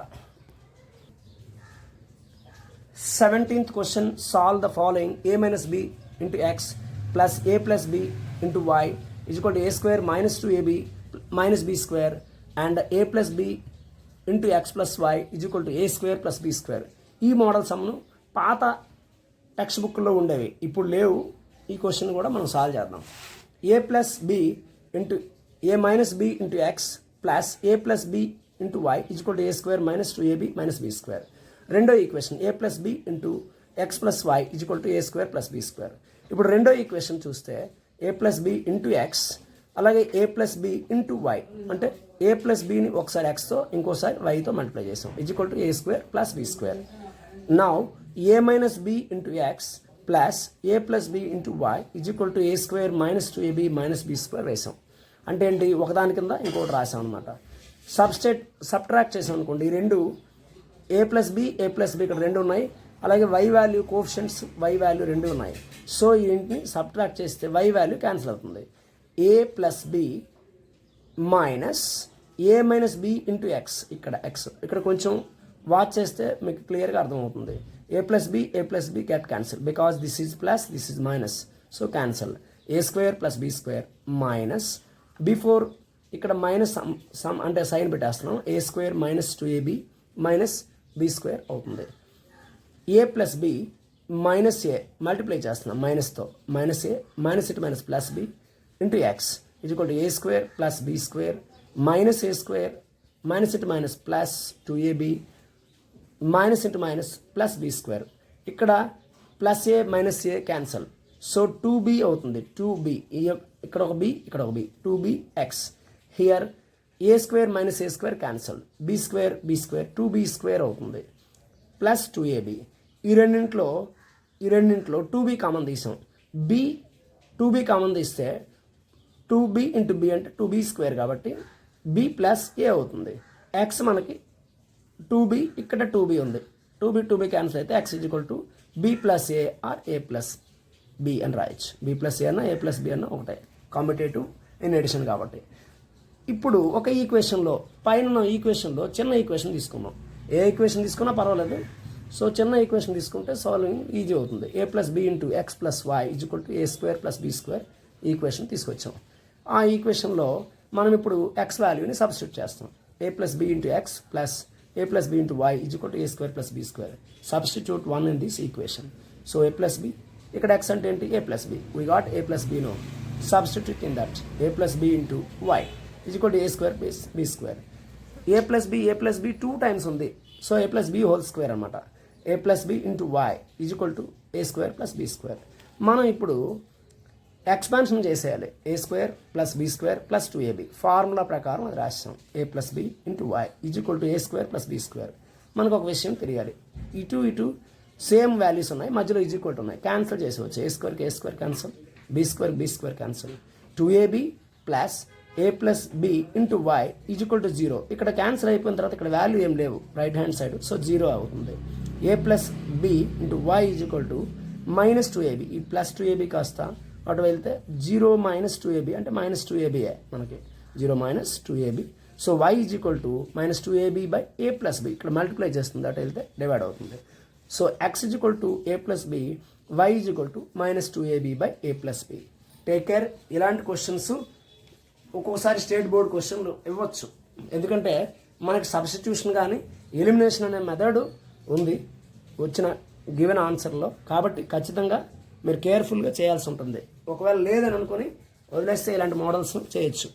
17th question, solve the following: a minus b into x plus a plus b into y is equal to a square minus 2ab minus b square and a plus b into x plus y is equal to a square plus b square. ఈ model సమ్ను పాత text బుక్లో ఉండేవి, ఇప్పుడు లేవు. ఈ question కూడా మనం solve చేద్దాం. a plus b into a minus b into x plus a plus b into y is equal to a square minus 2ab minus b square. రెండో equation a plus b into x plus y is equal to a square plus b square. ఇప్పుడు రెండో equation చూస్తే a plus b into x అలాగే a plus b into y అంటే a plus bని ఒకసారి xతో ఇంకోసారి yతో multiply చేసాం is equal to a square plus b square. Now a minus b into x plus a plus b into y is equal to a square minus 2ab minus b square వేసాం. అంటే ఏంటి, ఒకదాని కింద ఇంకోటి రాసాం అనమాట. Subtract చేసాం అనుకోండి, ఈ రెండు a plus b ఇక్కడ రెండు ఉన్నాయి, అలాగే y value coefficients y value రెండు ఉన్నాయి. సో వీటిని సబ్ట్రాక్ట్ చేస్తే y వాల్యూ క్యాన్సిల్ అవుతుంది. a plus b minus a minus b into x, ఇక్కడ x ఇక్కడ కొంచెం వాచ్ చేస్తే మీకు క్లియర్గా అర్థమవుతుంది. a plus b get cancel because this is plus, this is minus, so cancel. a square plus b square minus before ఇక్కడ minus sum అంటే sign పెట్టేస్తున్నాం, a square minus 2ab minus b square అవుతుంది. a plus b minus a multiply చేస్తున్నాం మైనస్తో, minus a minus ఇటు minus plus b into x ఇది equal to a square plus b square minus a square minus ఇటు minus plus 2ab minus into minus plus b square. ఇక్కడ plus a minus a cancel, so 2b అవుతుంది. 2b ఇక్కడ ఒక b ఇక్కడ ఒక b 2b x. Here a square minus a square cancel, b square 2b square అవుతుంది plus 2ab. ఈ రెండింటిలో 2b common తీసాం, b 2b కామన్ తీస్తే 2b ఇంటూ b అంటే 2b స్క్వేర్ కాబట్టి b ప్లస్ a అవుతుంది. x మనకి 2b ఇక్కడ 2b ఉంది, 2b క్యాన్సిల్ అయితే x is equal to b plus a or a plus b అని రాయొచ్చు. b ప్లస్ a అన్న a ప్లస్ b అన్న ఒకటే, కాంపిటేటివ్ ఇన్ ఎడిషన్ కాబట్టి. ఇప్పుడు ఒక ఈక్వేషన్లో పైన ఈక్వేషన్లో చిన్న ఈక్వేషన్ తీసుకున్నాం, ఏ ఈక్వేషన్ తీసుకున్నా పర్వాలేదు. సో చిన్న ఈక్వేషన్ తీసుకుంటే సాల్వింగ్ ఈజీ అవుతుంది. A plus b into x plus y equal to a square plus b square equation తీసుకొచ్చాం. ఆ ఈక్వేషన్లో మనం ఇప్పుడు ఎక్స్ వాల్యూని సబ్స్టిట్యూట్ చేస్తాం. A plus b into x plus a plus b into y equal to a square plus b square. Substitute 1 in this equation. So a plus b, ఇక్కడ x అంటే ఏంటి? A plus b. We got a plus b no. Substitute in that a plus b into y equal to a square plus b square. A plus b 2 times ఉంది. So a plus b whole square అనమాట. A plus b into y equal to a square plus b square. మనం ఇప్పుడు expansion చేసేయాలి. A square plus b square plus 2ab formula ప్రకారం అది రాస్తాం. A plus b into y equal to a square plus b square. మనకు ఒక విషయం తెలియాలి, ఇటు సేమ్ వాల్యూస్ ఉన్నాయి, మధ్యలో ఈజ్వల్ ఉన్నాయి, క్యాన్సిల్ చేసేవచ్చు. A square cancel, b square cancel. 2ab plus a plus b into y equal to 0. ఇక్కడ క్యాన్సిల్ అయిపోయిన తర్వాత ఇక్కడ వాల్యూ ఏం లేవు రైట్ హ్యాండ్ సైడ్, సో 0 అవుతుంది. A plus b into y equal to minus 2ab. ఈ plus 2ab కాస్త అటు వెళ్తే 0 మైనస్ 2ab అంటే మైనస్ 2ab మనకి 0 minus 2ab. So y is equal to minus 2ab by a plus b. ఇక్కడ multiply చేస్తుంది, అటు వెళ్తే డివైడ్ అవుతుంది. So x equal to a plus b, y is equal to minus 2ab by a plus b. Take care. ఇలాంటి questions ఒక్కొక్కసారి state board క్వశ్చన్లు ఇవ్వచ్చు, ఎందుకంటే మనకి సబ్స్టిట్యూషన్ కానీ ఎలిమినేషన్ అనే మెథడ్ ఉంది వచ్చిన గివెన్ ఆన్సర్లో. కాబట్టి ఖచ్చితంగా మీరు కేర్ఫుల్గా చేయాల్సి ఉంటుంది. ఒకవేళ లేదని అనుకుని వదిలేస్తే ఇలాంటి మోడల్స్ చేయొచ్చు.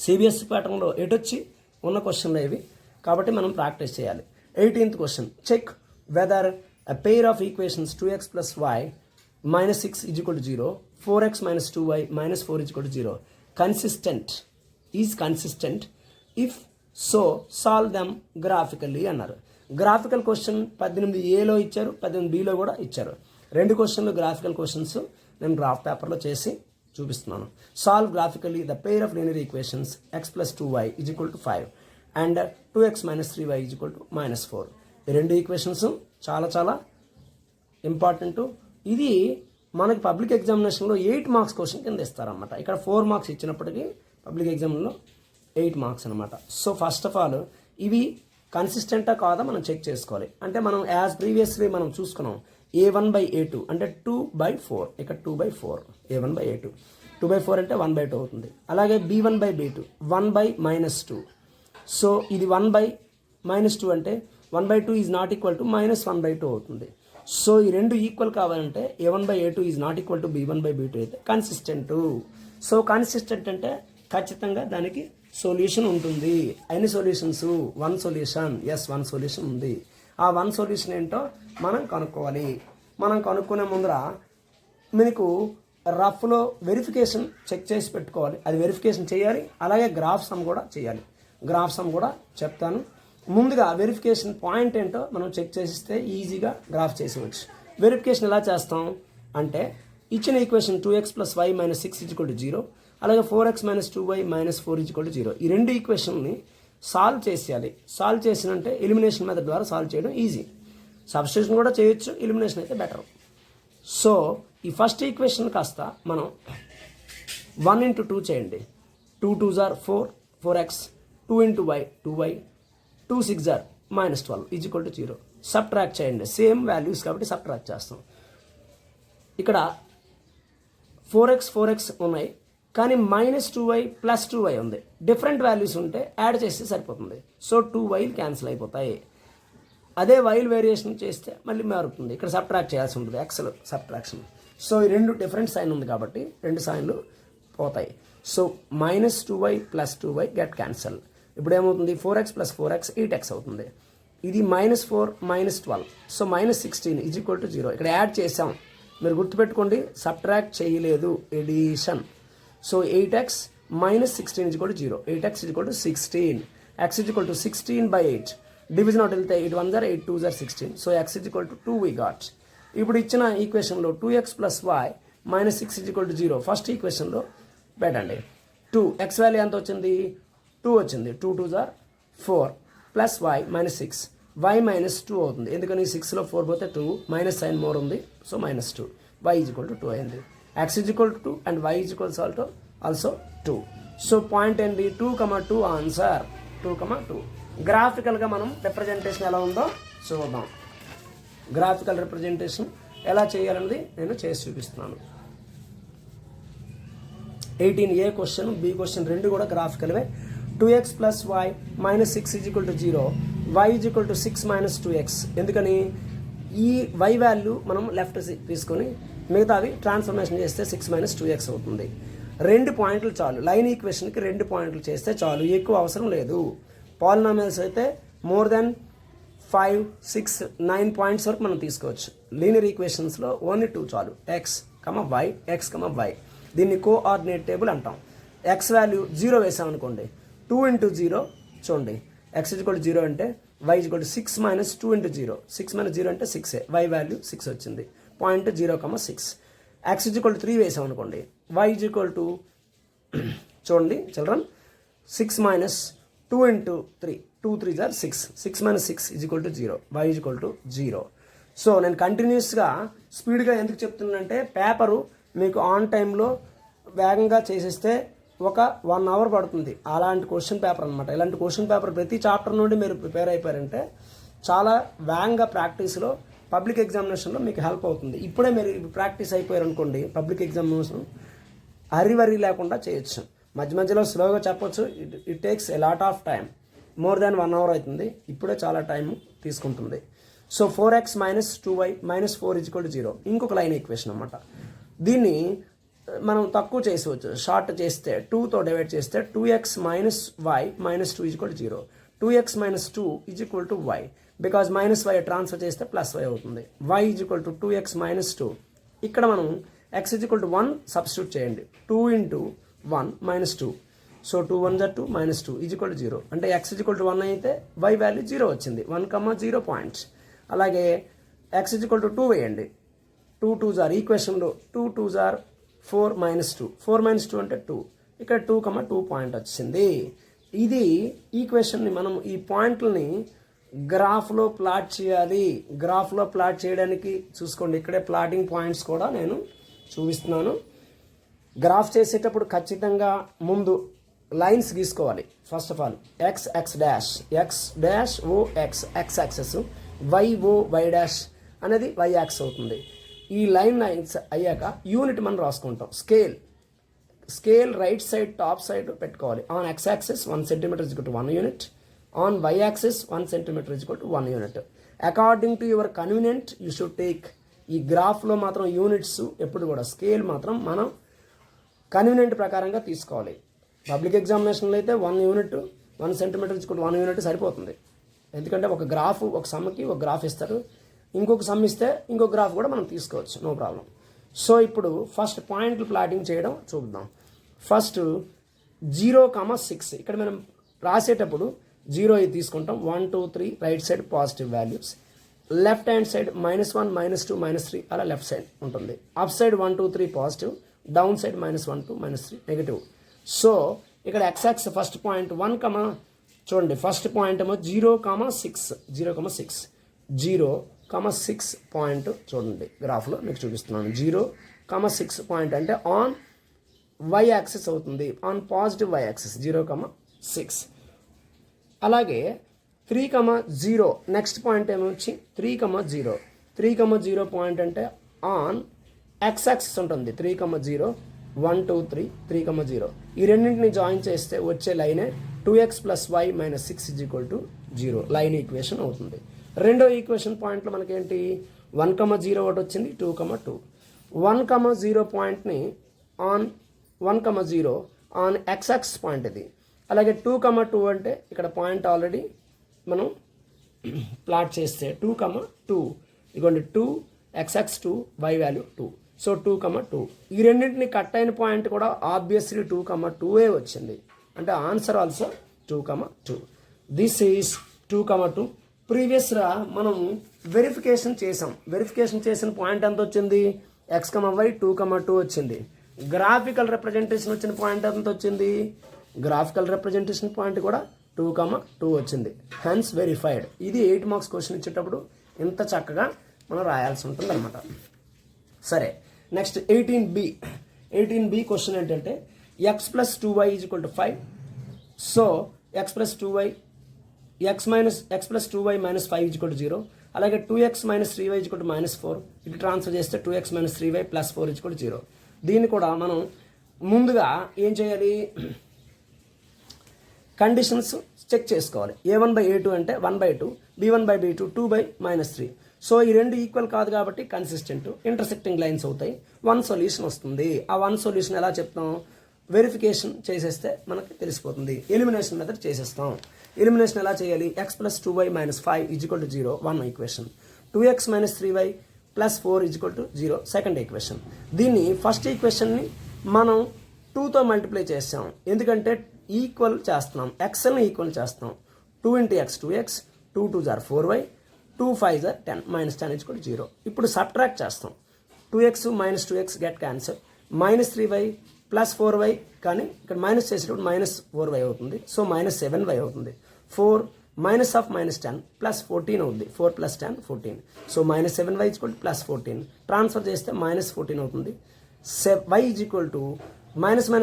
సిబిఎస్ఈ ప్యాటర్న్లో ఎటొచ్చి ఉన్న క్వశ్చన్లు ఇవి, కాబట్టి మనం ప్రాక్టీస్ చేయాలి. 18th question, check whether a pair of equations 2x plus y minus 6 equal to 0, 4x minus 2y minus 4 is equal to 0 consistent if so solve them graphically అన్నారు. గ్రాఫికల్ క్వశ్చన్ 18Aలో ఇచ్చారు, 18Bలో కూడా ఇచ్చారు. 2 క్వశ్చన్లు గ్రాఫికల్ క్వశ్చన్స్ నేను graph పేపర్లో చేసి చూపిస్తున్నాను. Solve graphically the pair of linear equations x plus 2y equal to 5 and 2x minus 3y equal to minus 4. ఈ 2 ఈక్వేషన్స్ చాలా ఇంపార్టెంట్. ఇది మనకి పబ్లిక్ ఎగ్జామినేషన్లో 8 మార్క్స్ క్వశ్చన్ కింద ఇస్తారనమాట. ఇక్కడ 4 మార్క్స్ ఇచ్చినప్పటికీ పబ్లిక్ ఎగ్జామ్లో 8 మార్క్స్ అనమాట. సో ఫస్ట్ ఆఫ్ ఆల్ ఇవి కన్సిస్టెంటా కాదా మనం చెక్ చేసుకోవాలి. అంటే మనం యాజ్ ప్రీవియస్లీ మనం చూసుకున్నాం a1 బై a2 అంటే 2/4, ఇక్కడ 2/4 a1 బై a2, 2/4 అంటే 1/2 అవుతుంది. అలాగే b1 బై b2 1/-2. సో ఇది 1/-2 అంటే 1/2 ఈజ్ నాట్ ఈక్వల్ టు -1/2 అవుతుంది. సో ఈ 2 ఈక్వల్ కావాలంటే a1 by a2 is not equal to b1 by b2 అయితే కన్సిస్టెంట్. సో కన్సిస్టెంట్ అంటే ఖచ్చితంగా దానికి సొల్యూషన్ ఉంటుంది. ఎన్ని సొల్యూషన్స్? 1 సొల్యూషన్. ఎస్, 1 సొల్యూషన్ ఉంది. ఆ 1 సొల్యూషన్ ఏంటో మనం కనుక్కోవాలి. మనం కనుక్కునే ముందర మీకు రఫ్లో వెరిఫికేషన్ చెక్ చేసి పెట్టుకోవాలి. అది వెరిఫికేషన్ చేయాలి. అలాగే గ్రాఫ్ సమ్ కూడా చేయాలి. గ్రాఫ్ సమ్ కూడా చెప్తాను. ముందుగా వెరిఫికేషన్ పాయింట్ ఏంటో మనం చెక్ చేసిస్తే ఈజీగా గ్రాఫ్ చేసేవచ్చు. వెరిఫికేషన్ ఎలా చేస్తాం అంటే ఇచ్చిన equation 2x plus y minus 6 equal to 0, అలాగే 4x minus 2y minus 4 is equal to 0. ఈ 2 ఈక్వేషన్ని సాల్వ్ చేసేయాలి. సాల్వ్ చేసినంటే ఎలిమినేషన్ మెథడ్ ద్వారా సాల్వ్ చేయడం ఈజీ. సబ్స్టిట్యూషన్ కూడా చేయొచ్చు, ఎలిమినేషన్ అయితే బెటర్. సో ఈ ఫస్ట్ ఈక్వేషన్ కాస్త మనం 1 ఇంటూ 2 చేయండి. 2 2s are 4, 4x, 2 into y 2y, 2 6s are -12 equal to 0. Subtract చేయండి. సేమ్ వాల్యూస్ కాబట్టి సబ్ట్రాక్ట్ చేస్తాం. ఇక్కడ 4x ఉన్నాయి, కానీ -2y ప్లస్ 2y ఉంది. డిఫరెంట్ వాల్యూస్ ఉంటే యాడ్ చేస్తే సరిపోతుంది. సో 2y క్యాన్సిల్ అయిపోతాయి. అదే వైల్ వేరియేషన్ చేస్తే మళ్ళీ మారుతుంది. ఇక్కడ సబ్ట్రాక్ట్ చేయాల్సి ఉంటుంది, ఎక్సెల్ సబ్ట్రాక్షన్. సో ఈ 2 డిఫరెంట్ సైన్ ఉంది కాబట్టి 2 సైన్లు పోతాయి. So -2y plus 2y get cancel. ఇప్పుడు ఏమవుతుంది? 4x ప్లస్ 4x 8x అవుతుంది. ఇది -4 -12, సో -16 ఈజ్వల్ టు 0. ఇక్కడ యాడ్ చేసాం, మీరు గుర్తుపెట్టుకోండి, సబ్ట్రాక్ట్ చేయలేదు, addition. So 8x minus 16 equal to 0. 8x equal to 16. x equal to 16/8. Division out వెళ్తే 8 1s are 8 2s are 16. So x equal to 2 we got. ఇప్పుడు ఇచ్చిన ఈక్వేషన్లో 2x plus y minus 6 equal to 0 first ఈక్వేషన్లో పెట్టండి. 2 x value ఎంత వచ్చింది? 2 వచ్చింది. 2 2s are 4 plus y minus 6, y minus 2 అవుతుంది. ఎందుకని 6లో 4 పోతే 2, మైనస్ సైన్ మోర్ ఉంది, సో -2. y ఈజ్వల్ టు 2 అయింది. x equal to 2 and y ఈజ్వల్స్ also 2. So point ఏంటి? 2,2 ఆన్సర్. 2,2. గ్రాఫికల్గా మనం రిప్రజెంటేషన్ ఎలా ఉందో చూద్దాం. గ్రాఫికల్ రిప్రజెంటేషన్ ఎలా చేయాలన్నది నేను చేసి చూపిస్తున్నాను. 18A క్వశ్చన్, బి క్వశ్చన్ రెండు కూడా గ్రాఫికల్వే. 2x plus y minus 6 is equal to 0, y is equal to 6 minus 2x. ఎందుకని ఈ y వాల్యూ మనం లెఫ్ట్ తీసుకొని మిగతావి ట్రాన్స్ఫర్మేషన్ చేస్తే 6 మైనస్ 2x అవుతుంది. 2 పాయింట్లు చాలు, లైన్ ఈక్వేషన్కి 2 పాయింట్లు చేస్తే చాలు, ఎక్కువ అవసరం లేదు. పాలినామియల్స్ అయితే మోర్ దెన్ 5, 6, 9 పాయింట్స్ వరకు మనం తీసుకోవచ్చు. లీనియర్ ఈక్వేషన్స్లో ఓన్లీ 2 చాలు, ఎక్స్ కమ వై. దీన్ని కోఆర్డినేట్ టేబుల్ అంటాం. ఎక్స్ వాల్యూ 0 వేసామనుకోండి, 2 ఇంటూ 0 చూడండి, ఎక్స్ ఈజ్వల్ 0 అంటే y is equal 6 minus 2 into 0, 6 minus 0 అంటే 6, వై వాల్యూ 6 వచ్చింది. పాయింట్ 0,6. ఎక్స్ ఈజ్వల్ 3 వేసామనుకోండి, వై ఈజ్వల్ టు చూడండి చిల్డ్రన్ 6 మైనస్ 2 ఇంటూ 3, 2 3 జార్ 6, 6 minus 6 equal to 0, y equal to 0. So నేను కంటిన్యూస్గా స్పీడ్గా ఎందుకు చెప్తున్నానంటే పేపరు మీకు ఆన్ టైంలో వేగంగా చేసేస్తే ఒక 1 అవర్ పడుతుంది. అలాంటి క్వశ్చన్ పేపర్ అనమాట. ఇలాంటి క్వశ్చన్ పేపర్ ప్రతి చాప్టర్ నుండి మీరు ప్రిపేర్ అయిపోయారంటే చాలా వేగంగా ప్రాక్టీస్లో పబ్లిక్ ఎగ్జామినేషన్లో మీకు హెల్ప్ అవుతుంది. ఇప్పుడే మీరు ప్రాక్టీస్ అయిపోయారనుకోండి, పబ్లిక్ ఎగ్జామినేషన్ హరివరి లేకుండా చేయొచ్చు. మధ్య మధ్యలో స్లోగా చెప్పొచ్చు. It takes a lot of time, more than 1 hour అవుతుంది. ఇప్పుడే చాలా టైం తీసుకుంటుంది. So 4x minus 2y minus 4 is equal to 0 ఇంకొక లైన్ ఈక్వేషన్ అనమాట. దీన్ని మనం తక్కువ చేసేవచ్చు. షార్ట్ చేస్తే 2తో డివైడ్ చేస్తే 2x minus y minus 2 equal to 0, 2x minus 2 equal to y, because minus y transfer చేస్తే ప్లస్ y అవుతుంది. y is equal to 2x minus 2. ఇక్కడ మనం x ఈజ్వల్ టు 1 సబ్స్టిట్యూట్ చేయండి, 2 into 1 minus 2, so 2 1 జర్ 2 minus 2 equal to 0. అంటే x equal to 1 అయితే y value 0 వచ్చింది, 1,0 points. అలాగే x equal to 2 వేయండి, 2 2 జార్ ఈక్వేషన్లో 2 2 జార్ 4 మైనస్ 2, 4 మైనస్ 2 అంటే 2, ఇక్కడ 2,2 పాయింట్ వచ్చింది. ఇది ఈక్వేషన్ని మనం ఈ పాయింట్లని గ్రాఫ్లో ప్లాట్ చేయాలి. గ్రాఫ్లో ప్లాట్ చేయడానికి చూసుకోండి, ఇక్కడే ప్లాటింగ్ పాయింట్స్ కూడా నేను చూపిస్తున్నాను. గ్రాఫ్ చేసేటప్పుడు ఖచ్చితంగా ముందు లైన్స్ గీసుకోవాలి. First of all x dash o x axes, y o y dash అనేది వై యాక్స్ అవుతుంది. ఈ లైన్స్ అయ్యాక యూనిట్ మనం రాసుకుంటాం. Scale right side top side పెట్టుకోవాలి. On x axis 1 centimetre equal to 1 unit, on y axis 1 centimetre equal to 1 unit. According to your convenient you should take. ఈ గ్రాఫ్లో మాత్రం యూనిట్స్ ఎప్పుడు కూడా స్కేల్ మాత్రం మనం కన్వీనియంట్ ప్రకారంగా తీసుకోవాలి. పబ్లిక్ ఎగ్జామినేషన్లో అయితే 1 unit 1 centimetre equal to 1 unit సరిపోతుంది. ఎందుకంటే ఒక గ్రాఫ్, ఒక సమ్కి ఒక గ్రాఫ్ ఇస్తారు, ఇంకొక సమ్ ఇస్తే ఇంకొక గ్రాఫ్ కూడా మనం తీసుకోవచ్చు, నో ప్రాబ్లం. సో ఇప్పుడు ఫస్ట్ పాయింట్లు ప్లాటింగ్ చేయడం చూద్దాం. ఫస్ట్ 0,6 ఇక్కడ మనం రాసేటప్పుడు 0 ఇది తీసుకుంటాం. 1 2 3 right side positive values, left hand side -1 -2 -3 అలా లెఫ్ట్ సైడ్ ఉంటుంది. Up side 1 2 3 positive, down side -1 2 -3 negative. So ఇక్కడ ఎక్స్ ఫస్ట్ పాయింట్ 1, చూడండి ఫస్ట్ పాయింట్ ఏమో 0,6 0,6 పాయింట్ చూడండి గ్రాఫ్లో మీకు చూపిస్తున్నాను. 0,6 పాయింట్ అంటే ఆన్ వై యాక్సిస్ అవుతుంది, ఆన్ పాజిటివ్ వై యాక్సిస్ 0,6. అలాగే 3,0 నెక్స్ట్ పాయింట్ ఏమొచ్చి 3,0 పాయింట్ అంటే ఆన్ ఎక్స్ యాక్సిస్ ఉంటుంది. 3,0 1 2 3 3,0 ఈ రెండింటిని జాయిన్ చేస్తే వచ్చే లైనే 2x plus y minus 6 equal to 0 line equation అవుతుంది. రెండో ఈక్వేషన్ పాయింట్లో మనకేంటి 1,0 ఒకటి వచ్చింది, 2,2. 1,0 పాయింట్ని ఆన్ 1,0 ఆన్ ఎక్స్ పాయింట్ ఇది. అలాగే 2,2 అంటే ఇక్కడ పాయింట్ ఆల్రెడీ మనం ప్లాట్ చేస్తే 2,2 ఇదిగోండి 2 x 2 y వాల్యూ 2, సో 2,2. ఈ రెండింటిని కట్ అయిన పాయింట్ కూడా ఆబ్వియస్లీ 2,2 వచ్చింది. అంటే ఆన్సర్ ఆల్సో 2,2. This is 2,2. ప్రీవియస్గా మనం వెరిఫికేషన్ చేసాం. వెరిఫికేషన్ చేసిన పాయింట్ ఎంత వచ్చింది? x, y 2,2 వచ్చింది. గ్రాఫికల్ రిప్రజెంటేషన్ వచ్చిన పాయింట్ ఎంత వచ్చింది? గ్రాఫికల్ రిప్రజెంటేషన్ పాయింట్ కూడా 2,2 వచ్చింది. Hence verified. ఇది 8 మార్క్స్ క్వశ్చన్ ఇచ్చేటప్పుడు ఇంత చక్కగా మనం రాయాల్సి ఉంటుంది అనమాట. సరే, నెక్స్ట్ 18B క్వశ్చన్ ఏంటంటే x plus 2y is equal to 5. So x plus 2y minus 5 is equal to 0. అలాగే 2x minus 3y equal to -4, ఇటు ట్రాన్స్ఫర్ చేస్తే 2x minus 3y plus 4 equal to 0. దీన్ని కూడా మనం ముందుగా ఏం చేయాలి, కండిషన్స్ చెక్ చేసుకోవాలి. a1/a2 అంటే 1/2, b1/b2 2/-3. సో ఈ రెండు ఈక్వల్ కాదు కాబట్టి కన్సిస్టెంట్, ఇంటర్సెక్టింగ్ లైన్స్ అవుతాయి. వన్ సొల్యూషన్ వస్తుంది. ఆ వన్ సొల్యూషన్ ఎలా చెప్తాం, వెరిఫికేషన్ చేసేస్తే మనకి తెలిసిపోతుంది. ఎలిమినేషన్ మెథడ్ చేసేస్తాం. ఎలిమినేషన్ ఎలా చేయాలి, x + 2y - 5 = 0 one equation, 2x - 3y + 4 = 0 second equation. దీన్ని ఫస్ట్ ఈక్వేషన్ని మనం 2తో మల్టిప్లై చేస్తాం, ఎందుకంటే ఈక్వల్ చేస్తున్నాం, ఎక్స్ఎల్ని ఈక్వల్ చేస్తాం. 2 × x 2x, 2 2 = 4y, 2 5 = 10, -10 = 0. ఇప్పుడు సబ్ట్రాక్ట్ చేస్తాం. 2x - 2x get cancel, -3y + 4y, కానీ ఇక్కడ మైనస్ చేసేటప్పుడు -4y అవుతుంది. సో -7y అవుతుంది. 4 -10 + 14 అవుతుంది. 4 + 10 14. సో -7y + 14 ట్రాన్స్ఫర్ చేస్తే -14 అవుతుంది. y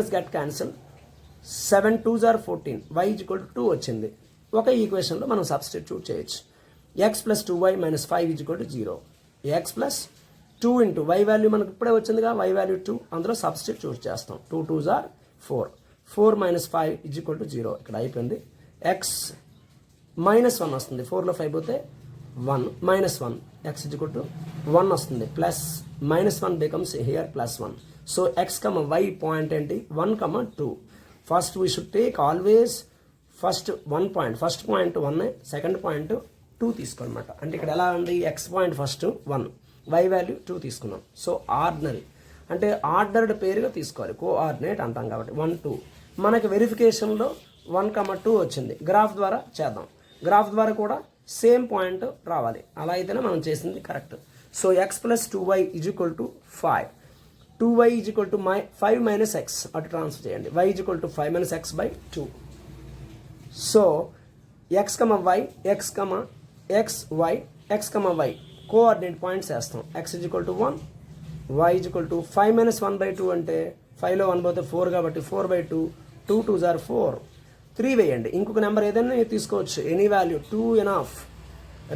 = గెట్ క్యాన్సల్, 7 2 = 14, y = 2 వచ్చింది. ఒక ఈక్వేషన్లో మనం సబ్స్టిట్యూట్ చేయొచ్చు. x + 2y - 5 = 0. x + 2 × y value మనకు ఇప్పుడే వచ్చిందిగా, y వాల్యూ 2, అందులో సబ్స్టిట్యూట్ చేస్తాం. 2 2 = 4, 4 - 5 = 0. ఇక్కడ అయిపోయింది. x -1 వస్తుంది, 4లో 5 పోతే 1, -1, x = 1 వస్తుంది, plus -1 becomes here +1. So x, y point ఏంటి, 1, 2. First we should take always first 1 point, first point 1, second point 2 తీసుకోనమాట. అంటే ఇక్కడ ఎలా ఉంది, x point first 1, y value 2 తీసుకున్నాం. సో ఆర్డినరీ అంటే ఆర్డర్డ్ పేరుగా తీసుకోవాలి, కోఆర్డినేట్ అంటాం కాబట్టి 1 2. మనకి వెరిఫికేషన్లో 1, 2 వచ్చింది. గ్రాఫ్ ద్వారా చేద్దాం. గ్రాఫ్ ద్వారా కూడా సేమ్ పాయింట్ రావాలి, అలా అయితేనే మనం చేసింది correct. So x + 2y = 5, 2y = 5 - x, అటు ట్రాన్స్ఫర్ చేయండి. y = 5 - x/2. So x, y, x, y coordinate points వేస్తాం. x = 1, y = 5 - 1/2 అంటే 5లో 1 పోతే 4 కాబట్టి 4/2, 2 2 = 4, 3 వేయండి. ఇంకొక నెంబర్ ఏదైనా తీసుకోవచ్చు, ఎనీ వాల్యూ, 2 ఎనఫ్,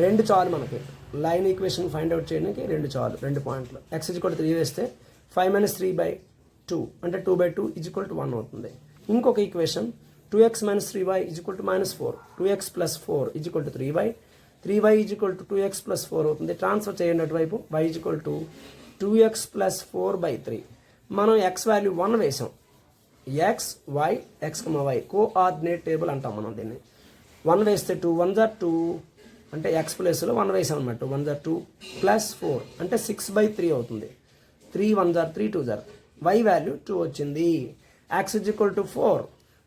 2 చాలు మనకి. లైన్ ఈక్వేషన్ ఫైండ్ అవుట్ చేయడానికి 2 చాలు, 2 పాయింట్లు. x = 3 వేస్తే 5 - 3/2 అంటే 2/2 = 1 అవుతుంది. ఇంకొక equation 2x - 3y = -4, 2x + 4 = 3y, 3y = 2x + 4 అవుతుంది. ట్రాన్స్ఫర్ చేయండి అటువైపు. y = 2x + 4/3. మనం x వాల్యూ 1 వేసాం. x, y, x, y coordinate table అంటాం మనం దీన్ని. 1 వేస్తే 2 1 = 2 అంటే x ప్లేస్లో 1 వేసాం అనమాట. 2 1 = 2 + 4 అంటే 6/3 అవుతుంది. 3 1 = 3 2 = y వాల్యూ 2 వచ్చింది. x = 4,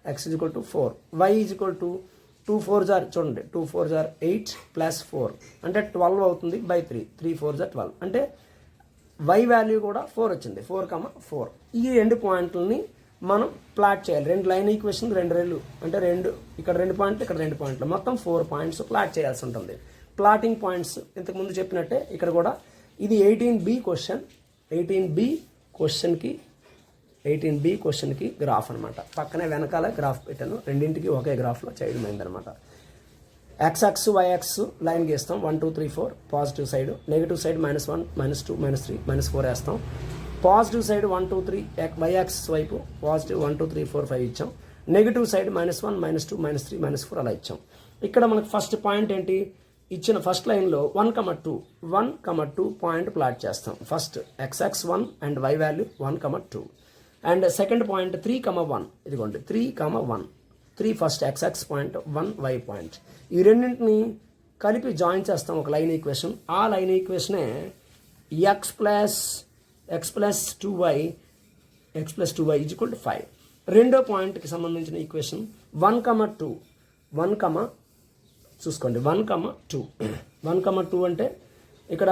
x = 4, y = 2 4 = చూడండి, 2 4 = 8 + 4 అంటే 12 అవుతుంది / 3, 3 4 = 12 అంటే y వాల్యూ కూడా 4 వచ్చింది. 4, 4 ఈ 2 పాయింట్లని మనం ప్లాట్ చేయాలి. 2 లైన్ ఈక్వేషన్, 2 రెళ్ళు అంటే 2, ఇక్కడ 2 పాయింట్లు, ఇక్కడ 2 పాయింట్లు, మొత్తం 4 పాయింట్స్ ప్లాట్ చేయాల్సి ఉంటుంది. ప్లాటింగ్ పాయింట్స్ ఇంతకుముందు చెప్పినట్టే ఇక్కడ కూడా. ఇది 18B క్వశ్చన్, 18B క్వశ్చన్కి గ్రాఫ్ అనమాట. పక్కనే వెనకాల గ్రాఫ్ పెట్టాను, రెండింటికి ఒకే గ్రాఫ్లో చేయడం అయిందనమాట. x y లైన్ గీస్తాం, 1 2 3 4 పాజిటివ్ సైడ్, నెగిటివ్ సైడ్ -1 -2 -3 -4 వేస్తాం. పాజిటివ్ సైడ్ 1 2 3 y యాక్సిస్ వైపు పాజిటివ్ 1 2 3 4 5 ఇచ్చాం. నెగిటివ్ సైడ్ -1 -2 -3 -4 అలా ఇచ్చాం. ఇక్కడ మనకు ఫస్ట్ పాయింట్ ఏంటి, ఇచ్చిన ఫస్ట్ లైన్లో 1 2 పాయింట్ ప్లాట్ చేస్తాం. First x 1 and y value 1 2 and second point 3 1, ఇదిగోండి 3 1, 3 first x point, 1 y point. ఈ రెండింటిని కలిపి జాయిన్ చేస్తాం ఒక లైన్ ఈక్వేషన్. ఆ లైన్ ఈక్వేషనే x + 2y = 5. రెండో పాయింట్కి సంబంధించిన ఈక్వేషన్ 1 2 చూసుకోండి, 1 2 1 2 అంటే ఇక్కడ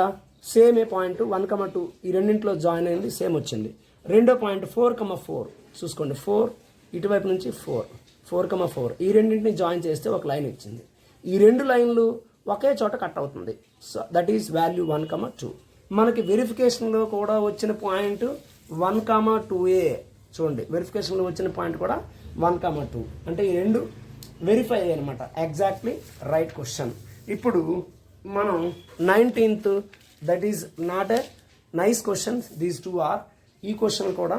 సేమ్ ఏ పాయింట్ 1 2 ఈ రెండింటిలో జాయిన్ అయింది, సేమ్ వచ్చింది. రెండో పాయింట్ 4 4 చూసుకోండి, 4 ఇటువైపు నుంచి 4 4 ఈ రెండింటిని జాయిన్ చేస్తే ఒక లైన్ ఇచ్చింది. ఈ 2 లైన్లు ఒకే చోట కట్ అవుతుంది. So that is value 1 2. మనకి వెరిఫికేషన్లో కూడా వచ్చిన పాయింట్ 1 2a చూడండి, వెరిఫికేషన్లో వచ్చిన పాయింట్ కూడా 1 2 అంటే ఈ 2 వెరిఫై అయ్యాయి అనమాట. Exactly right question. ఇప్పుడు మనం 19th, that is not a nice questions, these two are. ఈ క్వశ్చన్ కూడా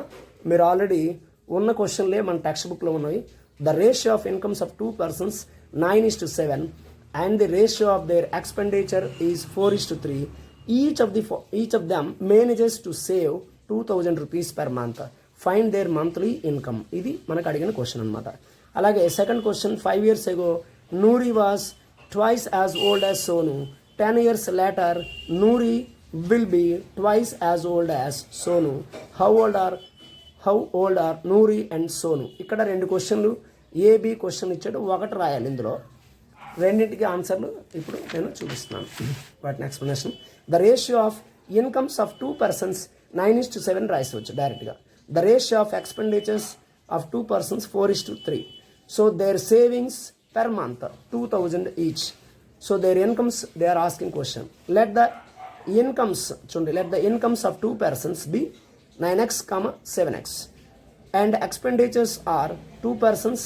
మీరు ఆల్రెడీ ఉన్న క్వశ్చన్లే మన టెక్స్ట్ బుక్లో ఉన్నవి. The ratio of incomes of 2 persons 9:7 and the ratio of their expenditure is 4:3. Each of them manages to save 2,000 rupees per month. Find their monthly income. ఇది మనకు అడిగిన క్వశ్చన్ అనమాట. అలాగే second question, 5 years ago Noori was twice as old as Sonu. 10 years later Noori will be twice as old as Sonu. How old are Noori and Sonu? ఇక్కడ రెండు క్వశ్చన్లు, AB question ఇచ్చాడు, ఒకటి రాయాలి. ఇందులో రెండింటికి ఆన్సర్లు ఇప్పుడు నేను చూపిస్తున్నాను, వాటిని explanation. The ratio of incomes of 2 persons 9:7 రాయవచ్చు డైరెక్ట్గా. The ratio of expenditures of 2 persons 4:3. So their savings per month 2,000 each. So their incomes, they are asking question. Let the incomes of 2 persons be 9x, 7x, and expenditures are 2 persons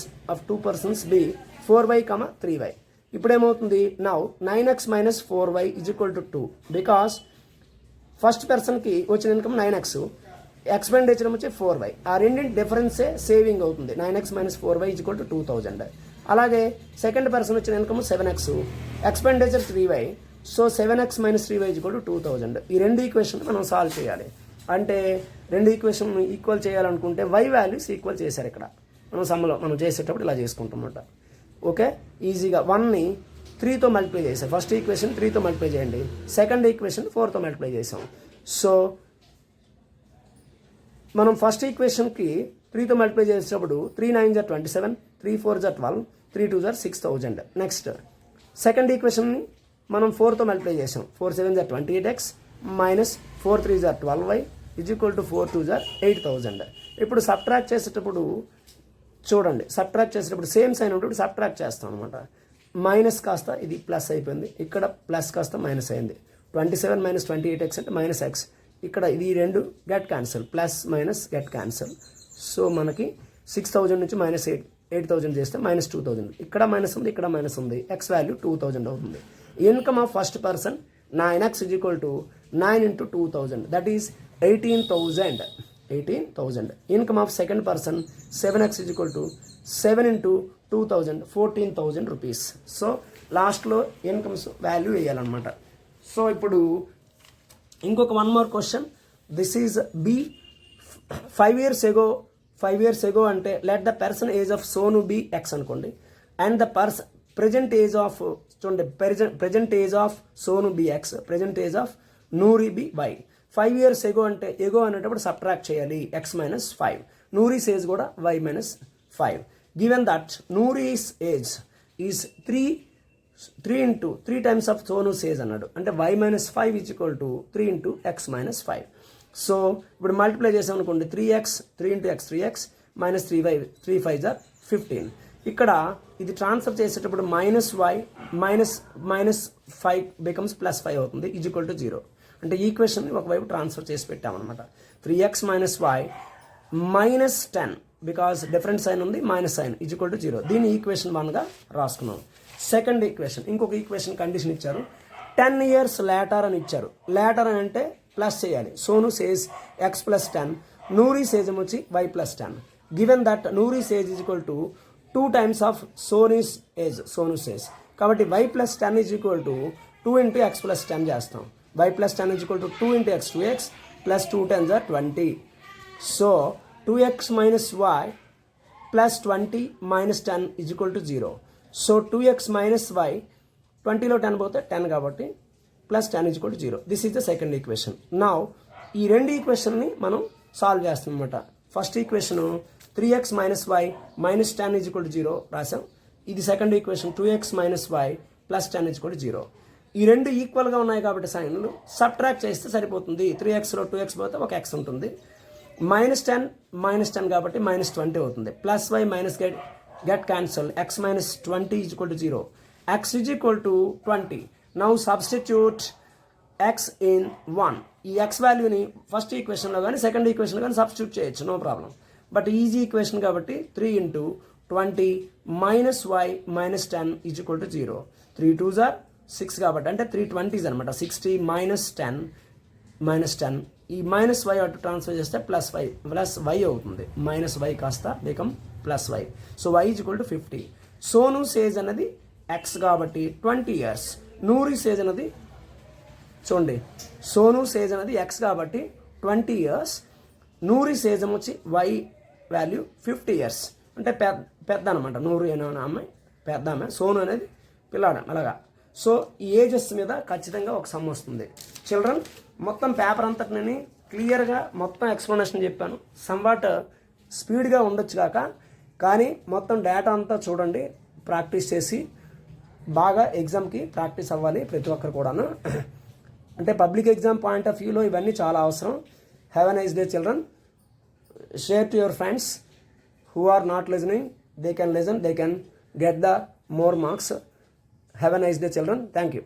be 4y, 3y. ఇప్పుడు ఏమవుతుంది? Now 9x minus 4y is equal to 2, because first పర్సన్కి వచ్చిన income 9x, expenditure వచ్చి 4y. ఆ రెండింటి డిఫరెన్సే saving అవుతుంది. 9x minus 4y is equal to 2,000. అలాగే second person వచ్చిన income 7x, expenditure 3y. So 7x minus 3y is equal to 2,000. ఈ రెండు ఈక్వేషన్ మనం సాల్వ్ చేయాలి. అంటే రెండు ఈక్వేషన్ ఈక్వల్ చేయాలనుకుంటే y వాల్యూస్ ఈక్వల్ చేశారు. ఇక్కడ మనం సమ్లో మనం చేసేటప్పుడు ఇలా చేసుకుంటామన్నమాట. ఓకే, ఈజీగా 1ని 3తో మల్టిప్లై చేసాం. ఫస్ట్ ఈక్వేషన్ 3తో మల్టిప్లై చేయండి, సెకండ్ ఈక్వేషన్ 4తో మల్టిప్లై చేసాం. సో మనం ఫస్ట్ ఈక్వేషన్కి 3తో మల్టిప్లై చేసేటప్పుడు 3 9s are 27, 3 4s are 12, 3 2s are 6,000. Next second ఈక్వేషన్ని మనం 4తో మల్టిప్లై చేసాం. 4 7s are 28x minus 4 3s are 12y is equal to 4 2s are 8,000. ఇప్పుడు subtract చేసేటప్పుడు చూడండి, సబ్ట్రాక్ట్ చేసేటప్పుడు సేమ్ సైన్ ఉంటుంది, సబ్ట్రాక్ట్ చేస్తాం అనమాట. మైనస్ కాస్త ఇది ప్లస్ అయిపోయింది, ఇక్కడ ప్లస్ కాస్త మైనస్ అయింది. 27 minus 28x అంటే మైనస్ ఎక్స్. ఇక్కడ ఇది రెండు get cancel, plus minus get cancel. So మనకి 6,000 నుంచి మైనస్ 8,000 చేస్తే మైనస్ 2,000. ఇక్కడ మైనస్ ఉంది, ఇక్కడ మైనస్ ఉంది, ఎక్స్ వాల్యూ 2,000 అవుతుంది. Income of first person 9x is equal to 9 into 2,000, that is 18,000. Income of second person 7x is equal to 7 into 2,000, 14,000 rupees. So లాస్ట్లో incomes value వేయాలన్నమాట. సో ఇప్పుడు ఇంకొక one more question. This is b. 5 years ago అంటే let the person age of Sonu be x అనుకోండి, and the present age of చూడండి, present age of Sonu be x, present age of Noori be y. 5 years ago అంటే ago అనేటప్పుడు subtract చేయాలి, x minus 5. Noori's age కూడా y minus 5. Given that Noori's age is 3 times of Sonu's age అన్నాడు, అంటే y minus 5 is equal to 3 into x minus 5. So ఇప్పుడు multiply చేసాం అనుకోండి, 3x 3 into x 3x minus 3y 3 5s are 15. ఇక్కడ ఇది transfer చేసేటప్పుడు minus y minus 5 becomes plus 5 అవుతుంది, is equal to 0. అంటే ఈక్వేషన్ ఒకవైపు ట్రాన్స్ఫర్ చేసి పెట్టామన్నమాట. 3x minus y minus 10, because different sign ఉంది, minus sign, is equal to 0. దీన్ని ఈక్వేషన్ 1గా రాసుకున్నాం. సెకండ్ ఈక్వేషన్, ఇంకొక ఈక్వేషన్ కండిషన్ ఇచ్చారు. 10 years లేటర్ అని ఇచ్చారు. లేటర్ అని అంటే ప్లస్ చేయాలి. Sonu's age x plus 10, Nuri age వచ్చి y plus 10. Given that Nuri age is equal to 2 times of Sonu's age, Sonu's age. కాబట్టి y plus 10 is equal to 2 into x plus 10 చేస్తాం. y plus 10 is equal to 2 into x, 2x plus 2 10s are 20. So 2x minus y plus 20 minus 10 is equal to 0. So 2x minus y, 20లో 10 పోతే 10 కాబట్టి plus 10 is equal to 0. This is the second equation. Now ఈ రెండు ఈక్వేషన్ని మనం solve చేస్తాం అనమాట. First equation 3x minus y minus 10 is equal to 0 రాసాం. ఇది second equation 2x minus y plus 10 is equal to 0. ఈ రెండు ఈక్వల్గా ఉన్నాయి కాబట్టి సైన్లు సబ్ట్రాక్ట్ చేస్తే సరిపోతుంది. 3xలో 2x పోతే ఒక x ఉంటుంది. మైనస్ 10 కాబట్టి మైనస్ 20 అవుతుంది. Plus y minus get cancel, x minus 20 is equal to 0. x is equal to 20. Now substitute x in 1. ఈ x వాల్యూని ఫస్ట్ ఈక్వేషన్లో కానీ సెకండ్ ఈక్వేషన్లో కానీ సబ్స్టిట్యూట్ చేయొచ్చు, no problem. But easy equation కాబట్టి 3 into 20 minus y minus 10 is equal to 0. 3 2s are 6 కాబట్టి అంటే 320s అనమాట. 60 -10 ఈ -y అటు ట్రాన్స్ఫర్ చేస్తే +y అవుతుంది. -y కాస్త become +y. So y is equal to 50. Sonu's age అనేది x కాబట్టి 20 years. నూరి సేజ్ అనేది చూడండి, సోను సేజ్ అనేది x కాబట్టి 20 years. నూరి సేజ్ వచ్చి y వాల్యూ 50 years. అంటే పెద్ద అనమాట. నూరు అనే అమ్మాయి పెద్ద ఆమె, సోను అనేది పిల్లాడు అలాగా. సో ఈ ఏజెస్ మీద ఖచ్చితంగా ఒక సమ్ వస్తుంది. చిల్డ్రన్ మొత్తం పేపర్ అంతటిని క్లియర్గా మొత్తం ఎక్స్ప్లెనేషన్ చెప్పాను. సమ్వాట్ స్పీడ్గా ఉండొచ్చు కాక, కానీ మొత్తం డేటా అంతా చూడండి, ప్రాక్టీస్ చేసి బాగా ఎగ్జామ్కి ప్రాక్టీస్ అవ్వాలి ప్రతి ఒక్కరు కూడాను. అంటే పబ్లిక్ ఎగ్జామ్ పాయింట్ ఆఫ్ వ్యూలో ఇవన్నీ చాలా అవసరం. Have a nice day children. Share to your friends who are not listening. They can listen, they can get the more marks. Have a nice day children. Thank you.